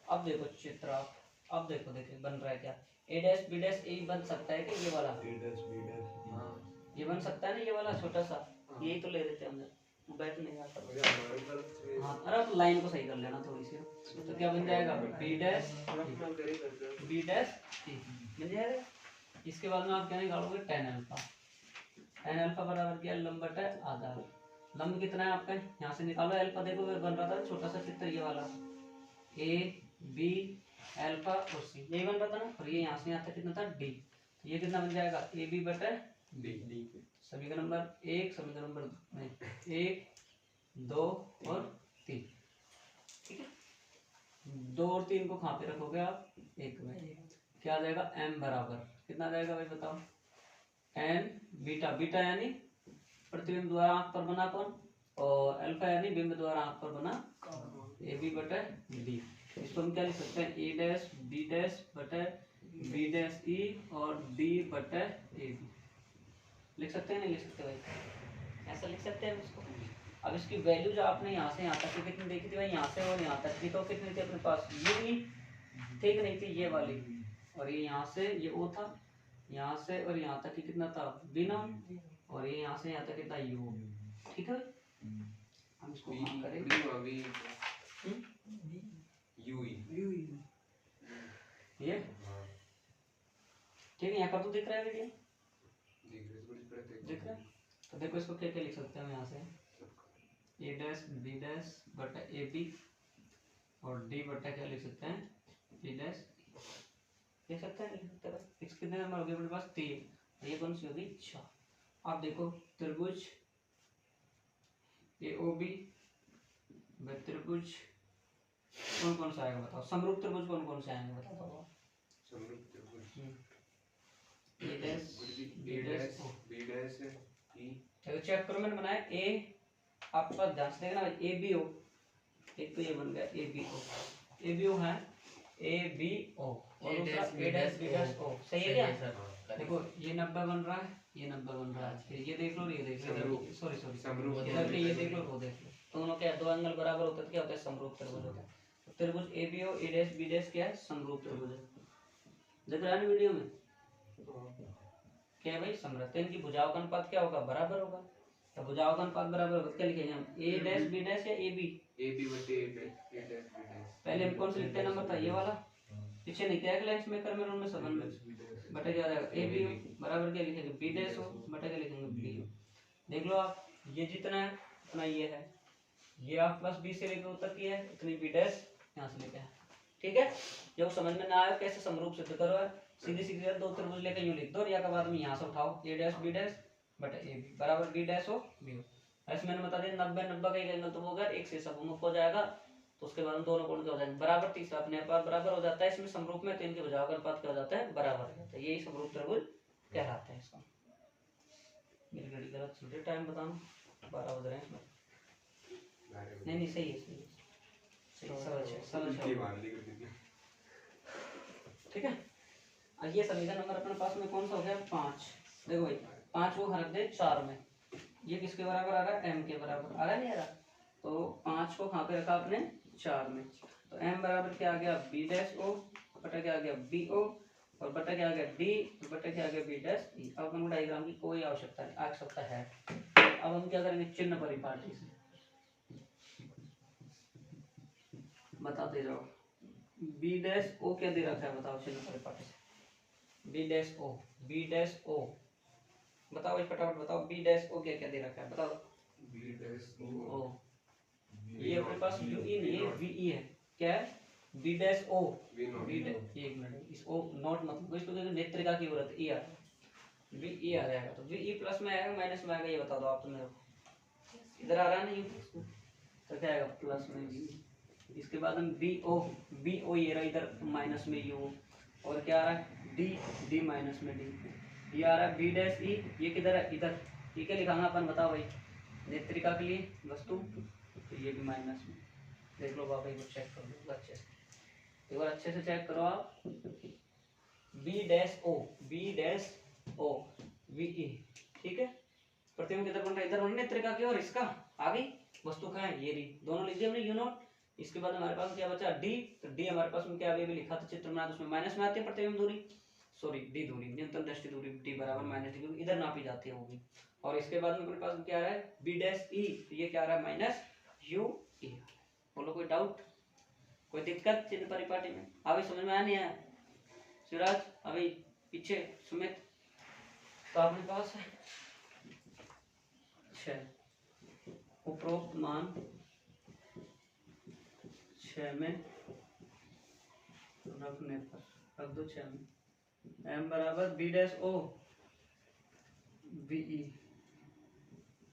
अब देखो चित्र आप, अब देखो देखो बन रहा है क्या, ए डैश बी डैश ए बन सकता है कि ये वाला, ये बन सकता है ना, ये वाला छोटा सा, यही तो ले लेते हैं अंदर, बैठ नहीं आता। हाँ अरे तो लाइन को सही कर लेना थोड़ी सी, तो क्या बन जाएगा, बी डैश बी डैश बन जाएगा। इसके बाद में आप क्या निकालोगे, tan अल्फा, tan अल्फा बराबर क्या, लंब बटा आधार, लंब कितना है आपका, यहाँ से निकालो अल्फा, देखो बन रहा था छोटा सा चित्र ये वाला, ए बी अल्फा और सी, यही बन रहा था ना, और ये यहाँ से यहाँ तक कितना था, डी, तो ये कितना बन जाएगा, ए बी बटा डी, सभी का नंबर एक, सभी का नंबर नहीं, एक दो और तीन, ठीक है, दो और तीन को कहाँ पे रखोगे आप, एक में, क्या आ जाएगा, m बराबर कितना आ जाएगा भाई बताओ, n बीटा, बीटा यानी प्रतिबिंब द्वारा आंख पर बना कोण, और अल्फा यानी बिंब द्वारा आंख पर बना ए बी बटे डी। इसको हम क्या लिख सकते हैं, ए डैश बी डैश बटे बी डैश ई और डी बटे ए बी, लिख सकते हैं नहीं लिख सकते भाई, ऐसा लिख सकते हैं इसको। अब इसकी वैल्यू जो आपने यहाँ से यहाँ तक की कितनी देखी थी भाई, यहाँ से और यहाँ तक की तो कितनी थी अपने पास, ये नहीं ठीक नहीं थी, ये वाली, और ये यहाँ से ये ओ था, यहाँ से और यहाँ तक की कितना था बिना, और ये यहाँ से यहाँ तक कितना यू, ठीक है। हम इसको करेंगे ये ठीक है, यहाँ पर तो दिख रहा है वीडियो, दिख रहा है, तो देखो इसको क्या क्या लिख सकते हैं हम यहाँ से, ए डैश बी डैश बटा ए बी और डी बटा क्या लिख सकते हैं, बी डैश, लिख सकते हैं लिख सकते हैं। x कितने नंबर हो गए अपने पास, 3, ये कौन सी होगी 6। आप देखो त्रिभुज ए ओ बी भाई त्रिभुज कौन कौन सा आएगा बताओ, समरूप त्रिभुज कौन कौन से आएंगे बताओ। समरूप त्रिभुज A dash B dash B dash E. चलो चेक करो, मैंने बनाया ए, आपके पास ध्यान से देखना भाई, ए बी ओ, एक तो ये बन गया ए बी ओ, ए बी ओ है ए बी ओ, और दूसरा ए डैश बी डैश ओ, सही है क्या? देखो ये 90 बन रहा है, ये 90 बन रहा है, फिर ये देख लो, ये देख लो, सॉरी समरूप इधर ये देख लो, वो देख लो, दोनों क्या दो एंगल बराबर होते हैं, क्या होता है समरूप त्रिभुज होता है। तो त्रिभुज A B O A dash B dash क्या है, समरूप त्रिभुज है। देख रहा है ना वीडियो में क्या है भाई, समरूप, इनकी भुजाओं का अनुपात क्या होगा, बराबर होगा। तो भुजाओं का अनुपात बराबर होगा, क्या लिखेंगे हम, ए डैश बी डैश या ए बी बटे ए डैश बी डैश। पहले हम कौन से लिखते हैं, नंबर था ये वाला, पीछे नहीं क्या लाइंस मेकर में उनमें सबन में बटे क्या जाएगा, ए बी बराबर क्या लिखेंगे, बी डैश हो बटे क्या लिखेंगे, बी। देख लो आप, ये जितना है उतना ये है, ये आप प्लस बी से लेकर उत्तर की है, इतनी बी डैश यहाँ से लेके है। ठीक है, जब समझ में ना आए कैसे समरूप सिद्ध करो है, सीधी सीधी दो त्रिभुज लेकर यूं लिख दो, या के बाद में यहाँ से उठाओ, ए डैश बी डैश बटे ए बी बराबर बी डैश हो बी हो। ऐसे मैंने बता दिया 90 का एक एंगल तो होगा, एक से सब मुक्त हो जाएगा, तो उसके बाद दोनों कोण क्या हो जाएंगे बराबर, तीसरा अपने आप बराबर हो जाता है। इसमें समरूप में तो इनके भुजाओं का अनुपात क्या हो जाता है, बराबर हो जाता है, यही समरूप त्रिभुज कहलाता है। इसका मेरी घड़ी गलत चल रही है, टाइम बताना 12 बज रहे हैं इसमें, नहीं सही है, सही है, समझ ठीक है। अब ये समीकरण नंबर अपने पास में कौन सा हो गया, 5। देखो भाई 5 को रख दे 4 में, ये किसके बराबर आ रहा है, m के बराबर आ रहा है, नहीं आ रहा, तो 5 को कहाँ पे रखा आपने, 4 में, तो m बराबर क्या आ गया, b डैश o बटा क्या आ गया, b o, और बटा क्या आ गया d बटा क्या आ गया, b डैश e। अब हमको डायग्राम की कोई आवश्यकता नहीं, आवश्यकता है, अब हम क्या करेंगे, चिन्ह परिपाटी से बताते जाओ। b डैश o क्या दे रखा है बताओ, चिन्ह परिपाटी से, b dash o, b dash o बताओ, इस फटाफट बताओ, b डैश o क्या क्या दे रखा है बताओ, बी डैश ओ, ये अपने पास u e नहीं है, v e है, क्या है, b dash o, b dash, एक मिनट, इस o नॉट मतलब इसको देखो, नेत्रिका की जरूरत e आ रहा है, v e आ जाएगा, तो v e प्लस में आएगा माइनस में आएगा, ये बता दो आप, तुम इधर आ रहा है नहीं, तो क्या आएगा प्लस में v, इसके बाद हम b o ये रहा इधर माइनस में u, और क्या आ रहा है d माइनस में d, ये आ रहा है b डैश e, ये किधर है इधर, ये क्या लिखांगा अपन बताओ भाई, नेत्रिका के लिए वस्तु, तो ये भी माइनस में, देख लो बाबा, को चेक कर लो अच्छे से, एक बार अच्छे से चेक करो आप, b dash o v e, ठीक है, प्रतिबिंब किधर बन रहा है, इधर बन रहा है नेत्रिका की, और इसका आगे वस्तु कहाँ है, ये री, दोनों लिख दिए हमने u नॉट। इसके बाद हमारे पास क्या बचा d, तो d हमारे पास में क्या अभी भी लिखा था चित्र बना, तो उसमें माइनस में आती है प्रतिबिंब दूरी, सॉरी d दूरी, न्यूनतम दृष्टि दूरी d बराबर माइनस d, इधर नापी जाती है वो भी। और इसके बाद में अपने पास क्या आ रहा है, b डैश e, ये क्या आ रहा है माइनस u e। बोलो कोई डाउट, कोई दिक्कत चिन्ह परिपाटी में, अभी समझ में आया नहीं आया शिवराज, अभी पीछे सुमित, तो अपने पास है 6, उपरोक्त मान 6 में रखने पर, रख दो 6 में, m बराबर b dash o v e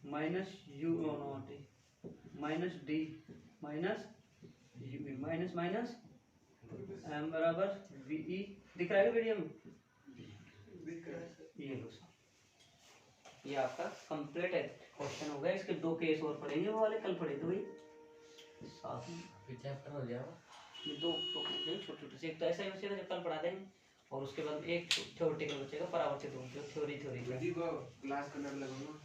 minus u o not e minus d minus u e minus minus m बराबर v e, दिख रहा है वीडियो में, ये लो ये आपका कंप्लीट है क्वेश्चन हो गया। इसके 2 केस और पढ़ेंगे, वो वाले कल पढ़ेंगे भाई साथ में, चैप्टर हो जाएगा, ये 2 छोटे छोटे से, एक तो ऐसा ही बचेगा जो कल पढ़ा देंगे, और उसके बाद एक थ्योरेटिकल बचेगा, परावर्तित रूप से थ्योरी का क्लास करने लगा ना,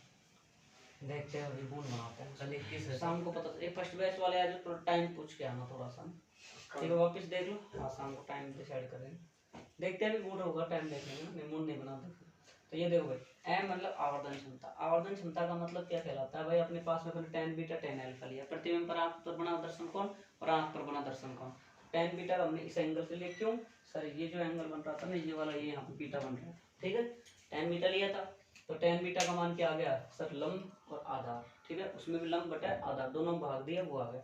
देखते हैं अभी बोल बनाते हैं कल 21 है, शाम को पता, एक फर्स्ट बैच वाले आज थोड़ा टाइम पूछ के आना थोड़ा सा, ठीक है, वापस देख लो, हाँ शाम को टाइम डिसाइड करेंगे, देखते हैं अभी मूड होगा टाइम देख लेंगे ना, मूड नहीं बनाते। तो ये देखो भाई, m मतलब आवर्धन क्षमता, आवर्धन क्षमता का मतलब क्या कहलाता है भाई, अपने पास में अपने tan बीटा tan अल्फा लिया, प्रतिबिंब पर आंख पर बना दर्शन कोण और आंख पर बना दर्शन कोण, tan बीटा हमने इस एंगल से लिया, क्यों सर, ये जो एंगल बन रहा था ना, ये वाला, ये यहाँ पे बीटा बन रहा है, ठीक है, tan बीटा लिया था, तो tan बीटा का मान क्या आ गया सर, लंब और आधार, ठीक है, उसमें भी लंब बटा आधार दोनों भाग दिया, वो आ गया।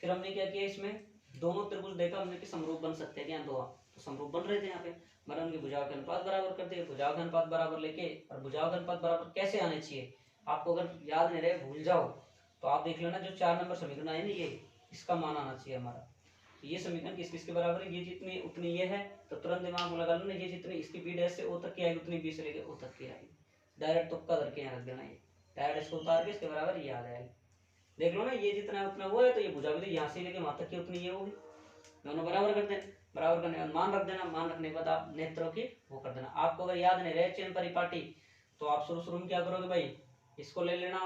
फिर हमने क्या किया, इसमें दोनों त्रिभुज देखा हमने कि समरूप बन सकते हैं क्या, दो तो समरूप बन रहे थे यहाँ पे, मैंने उनके भुजाओं के अनुपात बराबर कर दिए, भुजाओं के अनुपात बराबर लेके, और भुजाओं के अनुपात बराबर कैसे आने चाहिए आपको, अगर याद नहीं रहे भूल जाओ तो आप देख लेना, जो 4 नंबर समीकरण आए ना, ये इसका मान आना चाहिए हमारा। तो ये समीकरण किस किस के बराबर है, ये जितनी उतनी ये है, तो तुरंत दिमाग में लगा लो ना, ये जितनी इसकी बी डैश से ओ तक की आएगी उतनी बी से लेके ओ तक की आएगी। डायरेक्ट तुक्का करके यहाँ रख देना, ये डायरेक्ट इसको उतार के इसके बराबर ये आ जाएगी। देख लो ना, ये जितना है उतना वो है, तो ये भुजा भी तो यहाँ से लेके वहां तक की उतनी ये होगी, दोनों बराबर कर देना। बराबर करने के बाद मान रख देना, मान रखने के बाद आप नेत्रों की वो कर देना। आपको अगर याद नहीं रहे चेन परिपाटी, तो आप शुरू में क्या करोगे भाई, इसको ले लेना,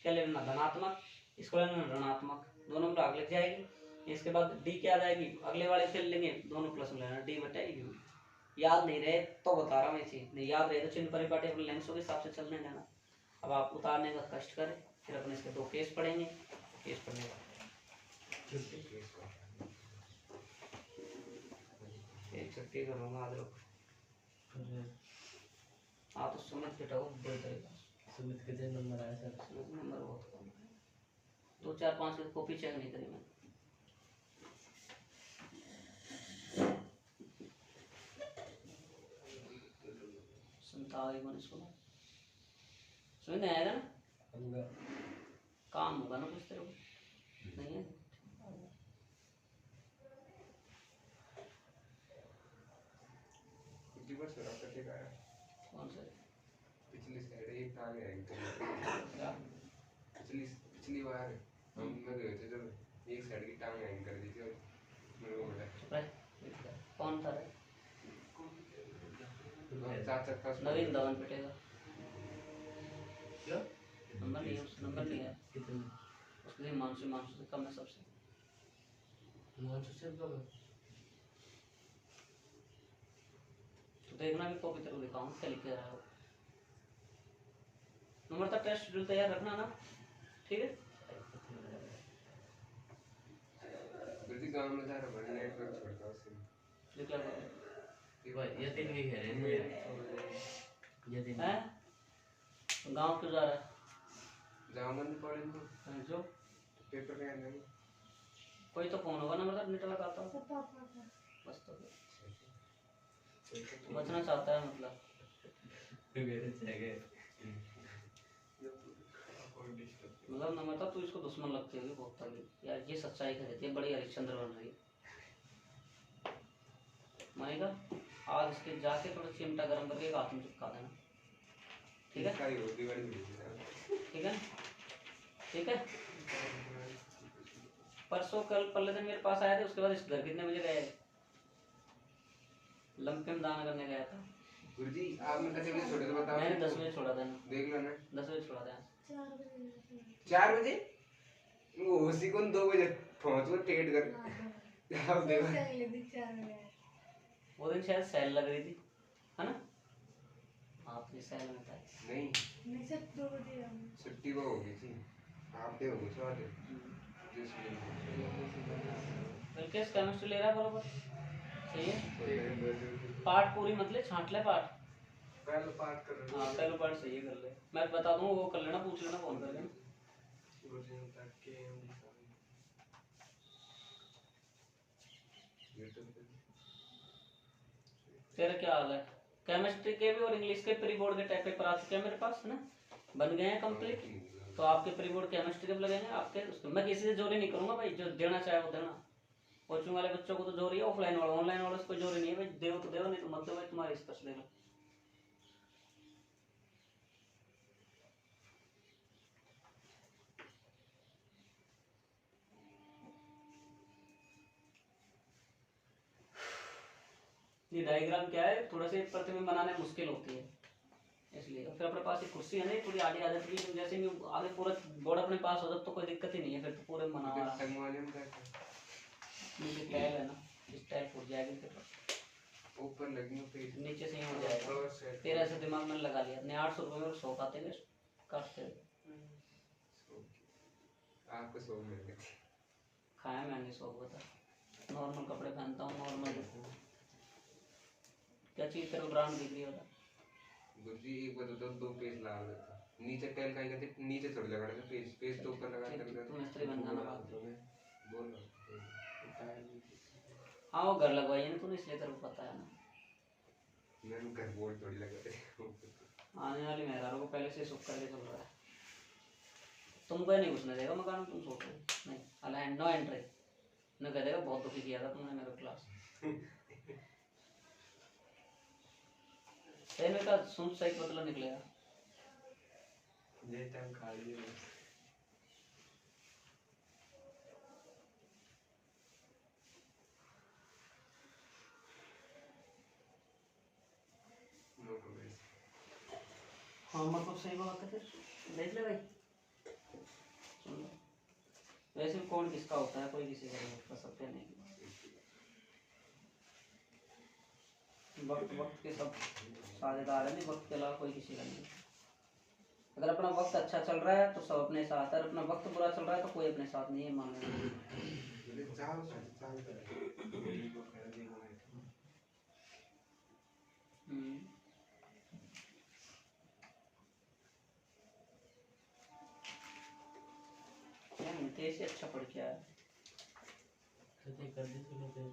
क्या ले लेना धनात्मक, इसको ले लेना ऋणात्मक, दोनों में भाग लग जाएगी। इसके बाद डी क्या आ जाएगी, अगले वाले खेल लेंगे, दोनों प्लस में लेना, डी बटे यू। याद नहीं रहे तो बता रहा हूँ, ये चीज नहीं याद रहे तो चिन्ह परिपाटी अपने लेंसों के हिसाब से चलने देना। अब आप उतारने का कष्ट करें, फिर अपने इसके 2 केस पढ़ेंगे। केस पढ़ने का एक छुट्टी करूँगा आज लोग, हाँ तो समझ के टाओ बुरी तरीका सुमित कितने नंबर आया सर? नंबर बहुत कम है, 2 4 5 की कॉपी चेक नहीं करी मैंने। समझ में आएगा ना, काम होगा ना कुछ तेरे को नहीं है। कौन सा पिछली साइड एक टांग है पिछली बार हम में गए थे जब एक साइड की टांग हैंग कर दी थी और मेरे को बोला कौन था रे, चाचा का नवीन धवन पिटेगा, क्या नंबर नहीं है, उस नंबर नहीं है कितने? उसके लिए मानसू से कम है सबसे। तो देखना भी कॉपी तेरे को दिखाऊं क्या लिख के रहा हो। नंबर तक टेस्ट शेड्यूल तैयार रखना ना, ठीक है। गुरुजी गांव में जा रहा बड़ा नेटवर्क छोड़ता उससे लिख ला भाई ये 3 वीक है रे, ये 3 है गांव क्यों जा रहा है, जाओ मन पड़े को जो पेपर का नहीं कोई तो फोन होगा ना, मतलब नेटवर्क आता हो बस, तो बचना चाहता है मतलब मेरे जगह मतलब ना, मतलब तू इसको दुश्मन लगती होगी बहुत तभी यार, ये सच्चाई कह देती है, बड़ी हरिश्चंद्र बन रही है। मानेगा आज इसके जाके थोड़ा चिमटा गर्म करके एक हाथ में चिपका देना, ठीक है, ठीक है, ठीक है। परसों कल पल्ले दिन मेरे पास आए थे, उसके बाद इस घर कितने बजे गए, लंपे में दान करने गया था। गुरुजी आपने 10 बजे छोड़े तो बताओ, मैंने 10 बजे छोड़ा था ना, देख लो ना 10 बजे छोड़ा था। 4 बजे वो उसी को 2 बजे पहुंच वो टिकट कर आप देखो वो दिन शायद सेल लग रही थी, है ना, आप ये सेल में था नहीं छुट्टी वो हो गई थी आप दे हो गई सवाल बल्कि इस केमिस्ट्री ले रहा है बरोबर, सही है। पार्ट पूरी मतलब छांट ले पार्ट, पहले पार्ट कर रहे हाँ पहले पार्ट सही कर ले, मैं बता दूँ वो कर लेना, पूछ लेना फोन करके। गुरुजी तक के तेरा क्या हाल है, केमिस्ट्री के भी और इंग्लिश के प्री बोर्ड के टाइप पेपर आ चुके हैं मेरे पास, है ना, बन गए हैं कंप्लीट। तो आपके प्री बोर्ड केमिस्ट्री के लगेंगे आपके, उसके मैं किसी से जोरी नहीं करूंगा भाई, जो देना चाहे वो देना। कोचिंग वाले बच्चों को तो जोरी है, ऑफलाइन वाला ऑनलाइन वाला से कोई जोरी नहीं है भाई, देव तो देव, नहीं तो मत दो भाई, तुम्हारे स्पर्श देना। ये डायग्राम क्या है, थोड़ा सा प्रतिबिंब बनाने में मुश्किल होती है, इसलिए फिर अपने पास एक कुर्सी है ना थोड़ी आड़ी आ जाती है, जैसे कि आगे पूरा बोर्ड अपने पास हो जाए तो कोई दिक्कत ही नहीं है, फिर तो पूरे मना रहा है। संगवाले में कैसे नीचे टैग है ना, इस टैग फूट जाएगी फिर ऊपर लगी पे नीचे से ही हो जाएगा। तेरा ऐसे दिमाग में लगा लिया ने 800 रुपये में 100 खाते हैं काटते आपको 100 मिल गए खाया मैंने 100 बता, नॉर्मल कपड़े पहनता हूँ, नॉर्मल क्या चीज़ तेरे को ब्रांड दिख रही है बता। गुरुजी एक बार तो 2 पेज ला लेता नीचे टेल का कहते नीचे थोड़ी लगा रहे थे पेज तो ऊपर लगा कर तू मिस्त्री बन जाना बात बोल हाँ वो घर लगवाई ना तूने, इसलिए तेरे को पता है ना, मैंने घर बोर्ड थोड़ी लगा रहे आने वाली मेहरारों को पहले से सुख करके चल रहा है। तुमको नहीं घुसने देगा मकान में, तुम सोचो नहीं अलाइन नो एंट्री न कह देगा बहुत दुखी किया था तुमने मेरे क्लास सही का सुन सही बदला निकलेगा ये टाइम खाली है नो कमेंट्स हाँ मतलब सही बात है फिर देख ले भाई सुन लो वैसे भी कौन किसका होता है कोई किसी का नहीं कर सकते नहीं वक्त वक्त के सब साझेदार है नहीं वक्त के अलावा कोई किसी का नहीं अगर अपना वक्त अच्छा चल रहा है तो सब अपने साथ है, अगर अपना वक्त बुरा चल रहा है तो कोई अपने साथ नहीं है मान लो तेज से अच्छा पढ़ के आया कर दी सुनो तेज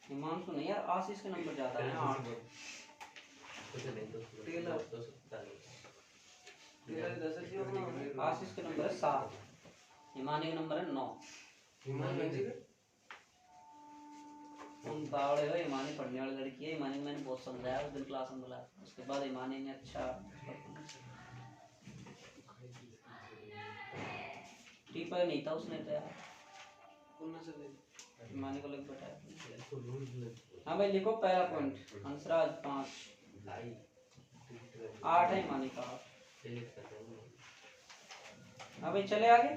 हिमांशु नहीं यार आशीष के नंबर ज्यादा है 8 आशीष के नंबर है 7 हिमानी का नंबर है 9 तुम बावड़े हो हिमानी पढ़ने वाली लड़की है हिमानी मैंने बहुत समझाया उस दिन क्लास में बुलाया उसके बाद हिमानी ने अच्छा टीपर नहीं था उसने तो यार हिमानी को लग बैठा हाँ भाई लिखो पहला पॉइंट हंसराज 5 8 है हिमानी का हाँ भाई चले आगे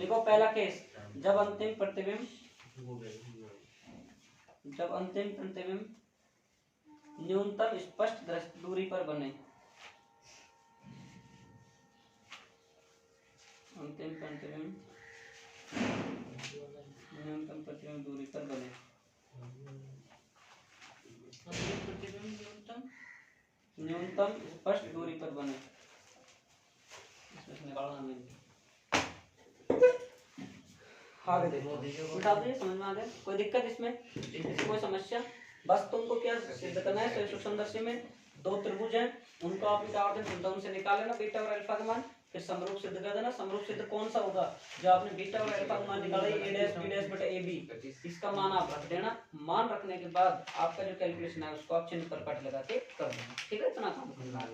लिखो पहला केस जब अंतिम प्रतिबिंब न्यूनतम स्पष्ट दूरी पर बने अंतिम प्रतिबिंब न्यूनतम प्रतिबिंब दूरी पर बने न्यूनतम स्पष्ट दूरी पर बने इसमें निकालना नहीं आगे देखो उठा दे समझ में आ गया कोई दिक्कत इसमें कोई समस्या बस तुमको क्या सिद्ध करना है तो संदर्भ में दो त्रिभुज हैं उनको आप उनसे निकाल लेना बीटा और अल्फा का मान फिर समरूप सिद्ध कर देना समरूप सिद्ध कौन सा होगा जो आपने बीटा और अल्फा का मान निकाला a डैश b डैश बटा ab इसका मान आप रख देना मान रखने के बाद आपका जो कैलकुलेशन है उसको आप चिन्ह पर कट लगा के कर देना ठीक है इतना काम करना है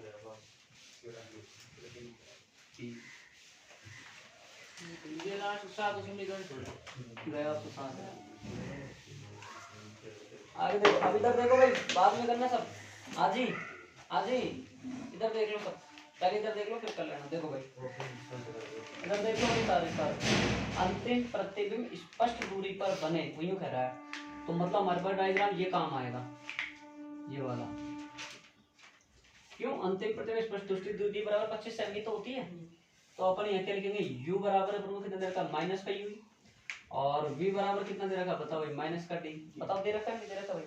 ये लास्ट 7 समीकरण गया तो 7 आगे देखो अब इधर देखो भाई बाद में करना सब आज ही इधर देख लो सब पहले इधर देख लो फिर कर लेना देखो भाई इधर देख लो सारे अंतिम प्रतिबिंब स्पष्ट दूरी पर बने वो यूं कह रहा है तो मतलब हमारे पास डायग्राम ये काम आएगा ये वाला क्यों अंतिम प्रतिबिंब स्पष्ट दूरी बराबर 25 सेमी तो होती है तो अपन यहाँ क्या लिखेंगे u बराबर अपन को कितना दे रखा माइनस का u और v बराबर कितना दे रखा बताओ भाई माइनस का d बताओ दे रखा है नहीं दे रखा भाई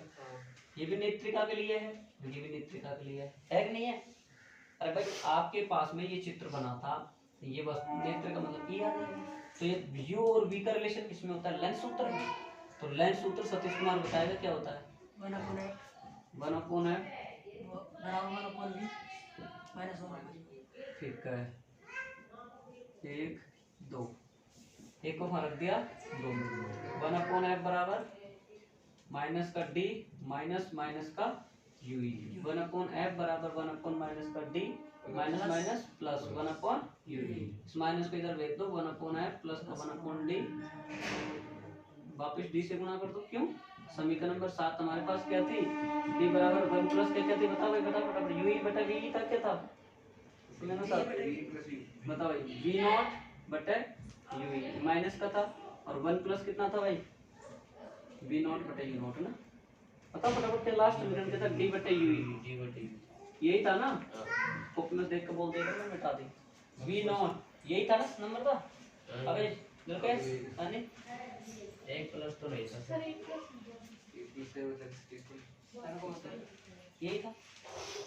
ये भी नेत्रिका के लिए है ये भी नेत्रिका के लिए है कि नहीं है अरे भाई आपके पास में ये चित्र बना था ये बस नेत्र का मतलब ये आ जाएगा तो ये u और v का रिलेशन किसमें होता है लेंस सूत्र में तो लेंस सूत्र सतीश कुमार बताएगा क्या होता है 1/f ठीक है 1 2 एक को वहां रख दिया 2 1/f बराबर माइनस का d माइनस माइनस का u 1/f बराबर 1/ माइनस का d minus minus plus 1/u इस माइनस को इधर भेज दो 1/f प्लस का 1/d वापस d से गुणा कर दो क्यों समीकरण नंबर 7 हमारे पास क्या थी d बराबर 1 प्लस क्या थी बताओ भाई बता फटाफट u बटा v था क्या था बताओ भाई v0 बटे u माइनस का था और 1 प्लस कितना था भाई v0 बटे u0 ना बताओ फटाफट क्या लास्ट समीकरण क्या था d बटे u यही था ना कॉपी में देख के बोल देगा मैं मिटा दी v0 यही था ना नंबर था अबे लुकेश यानी 1 प्लस तो नहीं था यही था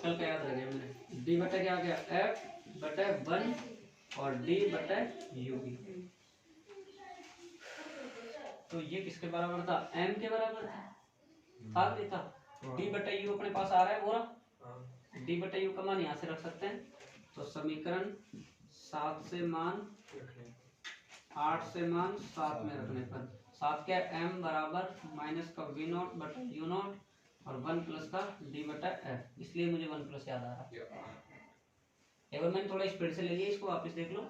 कल का याद रखिए मैंने d बटे क्या आ गया f बटे 1 और d बटे u तो ये किसके बराबर था m के बराबर था d बटे u अपने पास आ रहा है बोरा डी बटा यू का मान यहाँ से रख सकते हैं, तो समीकरण 7 से मान 8 से मान 7 में रखने पर 7 क्या m बराबर माइनस का v नॉट बटा u नॉट और 1 प्लस का d बटा f, इसलिए मुझे 1 प्लस याद आ रहा है। एक बार मैंने थोड़ा स्पीड से ले लिया, इसको वापस देख लो।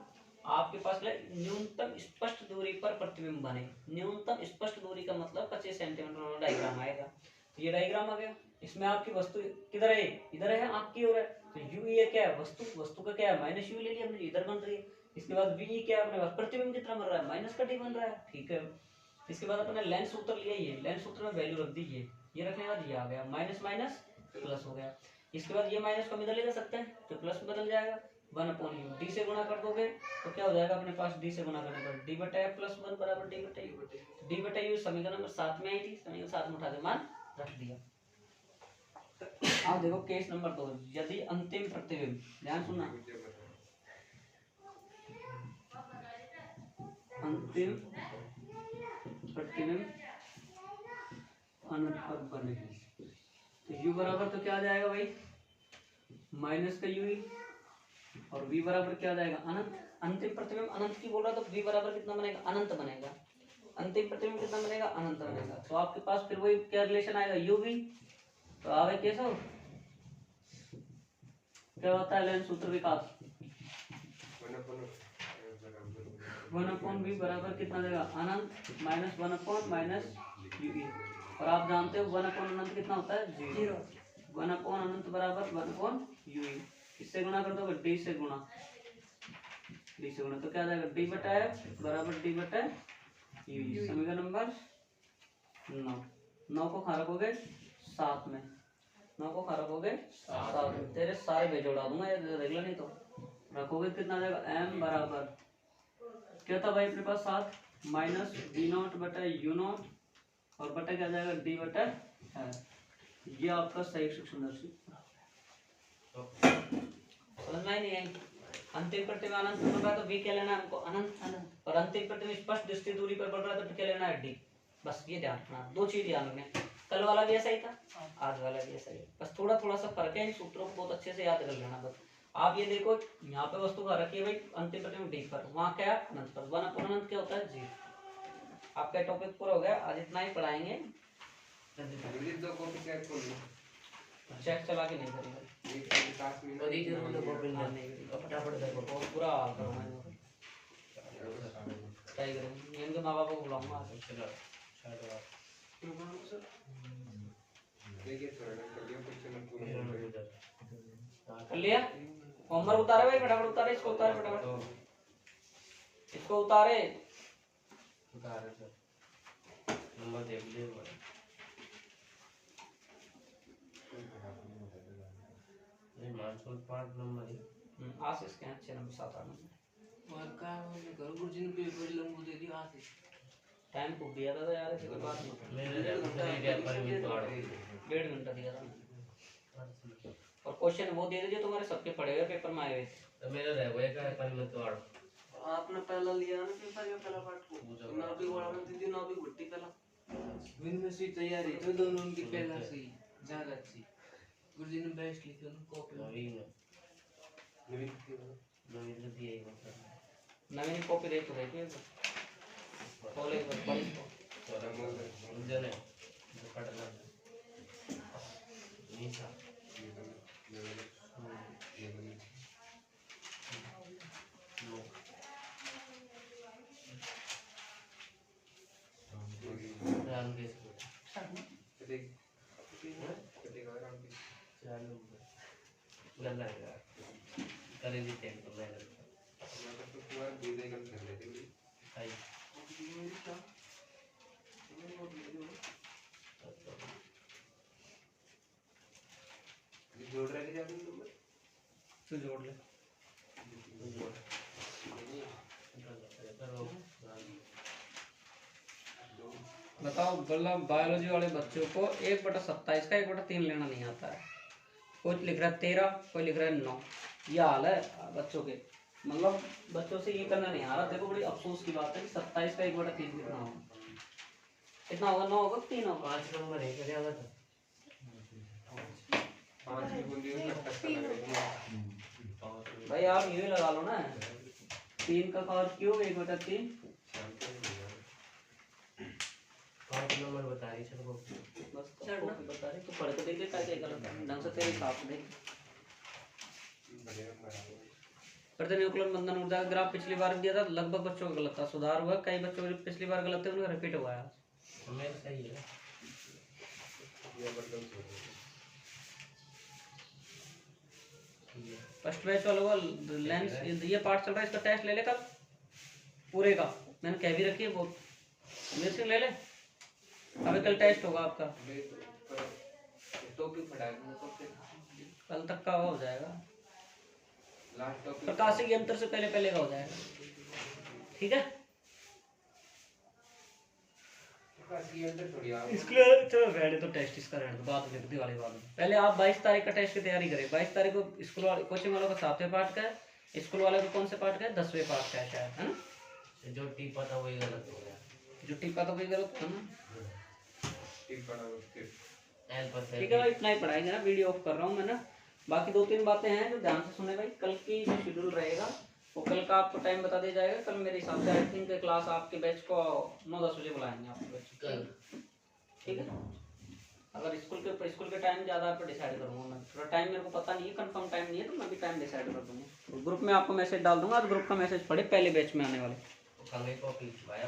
आपके पास न्यूनतम स्पष्ट दूरी पर प्रतिबिंब बने। न्यूनतम स्पष्ट दूरी का मतलब 25 सेंटीमीटर वाला डायग्राम आएगा। तो ये डायग्राम आ गया, इसमें आपकी वस्तु किधर है, इधर है, आपकी ओर है। तो यू ये क्या है, वस्तु का क्या है, माइनस यू ले लिया हमने, इधर बन रही है। इसके बाद वी क्या है अपने पास, प्रतिबिंब कितना बन रहा है, माइनस का डी बन रहा है, ठीक है। इसके बाद अपने लेंस सूत्र लिया, ये लेंस सूत्र में वैल्यू रख दीजिए, ये रखने के बाद ये आ गया माइनस माइनस प्लस हो गया। इसके बाद ये माइनस को हम इधर ले जा सकते हैं, तो प्लस में बदल जाएगा 1/u। डी से गुणा कर दोगे तो क्या हो जाएगा अपने पास, डी से गुणा करने पर डी बटा एफ प्लस 1 बराबर डी बटा यू। डी बटा यू समीकरण नंबर 7 में आई थी, समीकरण 7 में उठा के मान रख दिया। अब देखो केस नंबर 2, यदि अंतिम प्रतिबिंब, ध्यान सुनना, अंतिम प्रतिबिंब अनंत पर बने, तो u बराबर तो क्या आ जाएगा भाई, माइनस का u और v बराबर क्या आ जाएगा, अनंत। अंतिम प्रतिबिंब अनंत की बोल रहा तो v बराबर कितना बनेगा, अनंत बनेगा। अंतिम प्रतिबिंब कितना बनेगा, अनंत बनेगा। तो आपके पास फिर वही क्या रिलेशन आएगा, u v। तो आगे कैसा हो, क्या होता है लेंस सूत्र विकास, 1/v बराबर कितना देगा, अनंत माइनस 1/ माइनस u। और आप जानते हो 1/ अनंत कितना होता है, 0। 1/ अनंत बराबर 1/u। इससे गुणा कर दोगे, डी से गुणा, तो क्या आ जाएगा, डी बटा एफ बराबर डी बटा यू। समीकरण नंबर 9 को खा रखोगे 7 में, 9 को खा रखोगे 7 में, तेरे सारे बेजोड़ा दूंगा ये देख लो, नहीं तो रखोगे कितना आ जाएगा, m बराबर क्या था भाई अपने पास 7 माइनस वी नॉट बटा यू नॉट और बटा क्या आ जाएगा, डी बटा एफ। ये आपका सही सूक्ष्मदर्शी। समझ में नहीं आई। अंतिम प्रतिबिंब अनंत बन रहा है तो v क्या लेना है हमको, अनंत अनंत। और अंतिम प्रतिबिंब स्पष्ट दृष्टि दूरी पर बढ़ रहा है तो क्या लेना है, d। बस ये ध्यान रखना, दो चीज ध्यान रखना। कल वाला भी ऐसा ही था, आज वाला भी ऐसा ही, बस थोड़ा थोड़ा सा फर्क है। इन सूत्रों को बहुत अच्छे से याद कर लेना। बस आप ये देखो, यहाँ पे वस्तु खा रखी है भाई अंतिम प्रतिबिंब d पर, वहाँ क्या है अनंत पर, 1/, अनंत क्या होता है 0। आपका टॉपिक पूरा हो गया, आज इतना ही पढ़ाएंगे। चेक चला के नहीं करेंगे, फटाफट देखो, बहुत बुरा हाल करूँगा इनके माँ बाप को बुलाऊंगा। कर लिया होमवर्क, उतारे भाई फटाफट उतारे, इसको उतारे फटाफट, इसको उतारे नंबर देख लिए मानसून 5 नंबर है, आशीष के अच्छे नंबर 7-8 नंबर। और का मैं करूं गुरुजी ने पेपर लंबू दे दिया आशीष, टाइम खूब दिया था यार, इसके बाद मैंने परिमित वाड़ 1.5 घंटा दिया था। और क्वेश्चन वो दे दीजिए तुम्हारे सबके पढ़े हुए पेपर में आए हुए थे। तो मेरा रह गया का परिमित वाड़ आपने पहला लिया ना पेपर में, पहला पार्ट को ना भी वाला में दीदी ना भी घुट्टी पहला विन में से तैयारी तो दोनों उनकी पहला सही ज्यादा अच्छी। गुरुजी ने बेस्ट लिखा ना कॉपी नवीन दिए मतलब नवीन कॉपी देख तो देखिए कॉलेज पर पढ़ी तो जने पढ़ना नीसा राम के गल्ला है करे भी टेंट में आई जोड़ रहे थे तुम तो जोड़ ले। बताओ मतलब बायोलॉजी वाले बच्चों को 1/27 का 1/3 लेना नहीं आता है। कोई लिख रहा है 13, कोई लिख रहा है 9। यह हाल है बच्चों के, मतलब बच्चों से ये करना नहीं आ रहा। देखो बड़ी अफसोस की बात है कि 27 का 1/3 कितना होगा, कितना होगा, 9 होगा 3 होगा। 5 नंबर है क्या ज्यादा था 5 की बूंदी में टक्कर लग रही है। भाई आप ये लगा लो ना, 3 का पावर क्यूब 1/3। पाँच नंबर बता रही सबको। बस चढ़ना बता रहे तो पढ़ के देख ले क्या क्या गलत है, ढंग से तेरे हिसाब से देख। बढ़िया बराबर। प्रतिनुकूलन बंधन ऊर्जा का ग्राफ पिछली बार दिया था, लगभग बच्चों का गलत था, सुधार हुआ, कई बच्चों के पिछली बार गलत थे उनका रिपीट हुआ है। मेरा सही है। ये बदल हो गया। फर्स्ट बैच वालों का लेंस ये पार्ट चल रहा है, इसका टेस्ट ले ले कल पूरे का, मैंने कह भी रखी है वो मेरे से ले ले। अभी कल टेस्ट होगा आपका, टोपी फटाएंगे तो फिर कल तक का हो जाएगा। लास्ट टोपी प्रकाशी के अंतर से पहले पहले का हो जाएगा, ठीक है। प्रकाशी के अंदर थोड़ी आ इसके लिए चलो रहने तो टेस्ट इसका रहने दो, बात लिख दी वाली बात। पहले आप 22 तारीख का टेस्ट की तैयारी करें। 22 तारीख को स्कूल वाले कोचिंग वालों का 7वें पार्ट का है, स्कूल वाले को कौन से पार्ट का है, 10वें पार्ट का है शायद, है ना। जो टीपा था वही गलत हो गया। जो टिप्पा तो कोई गलत है ना, टिक पड़ा उसके। एल पर से ठीक है भाई, इतना ही पढ़ाएंगे ना, वीडियो ऑफ कर रहा हूँ मैं ना। बाकी 2-3 बातें हैं जो ध्यान से सुने भाई। कल की जो शेड्यूल रहेगा वो कल का आपको टाइम बता दिया जाएगा। कल मेरे हिसाब से आई थिंक क्लास आपके बैच को 9-10 बजे बुलाएंगे आपके बैच कल। ठीक है। अगर स्कूल के टाइम ज़्यादा आपको डिसाइड करूँगा मैं, थोड़ा टाइम मेरे को पता नहीं है, कंफर्म टाइम नहीं है, तो मैं भी टाइम डिसाइड कर दूँगा। ग्रुप में आपको मैसेज डाल दूँगा, ग्रुप का मैसेज पढ़े पहले बैच में आने वाले। कल एक कॉपी छुपाया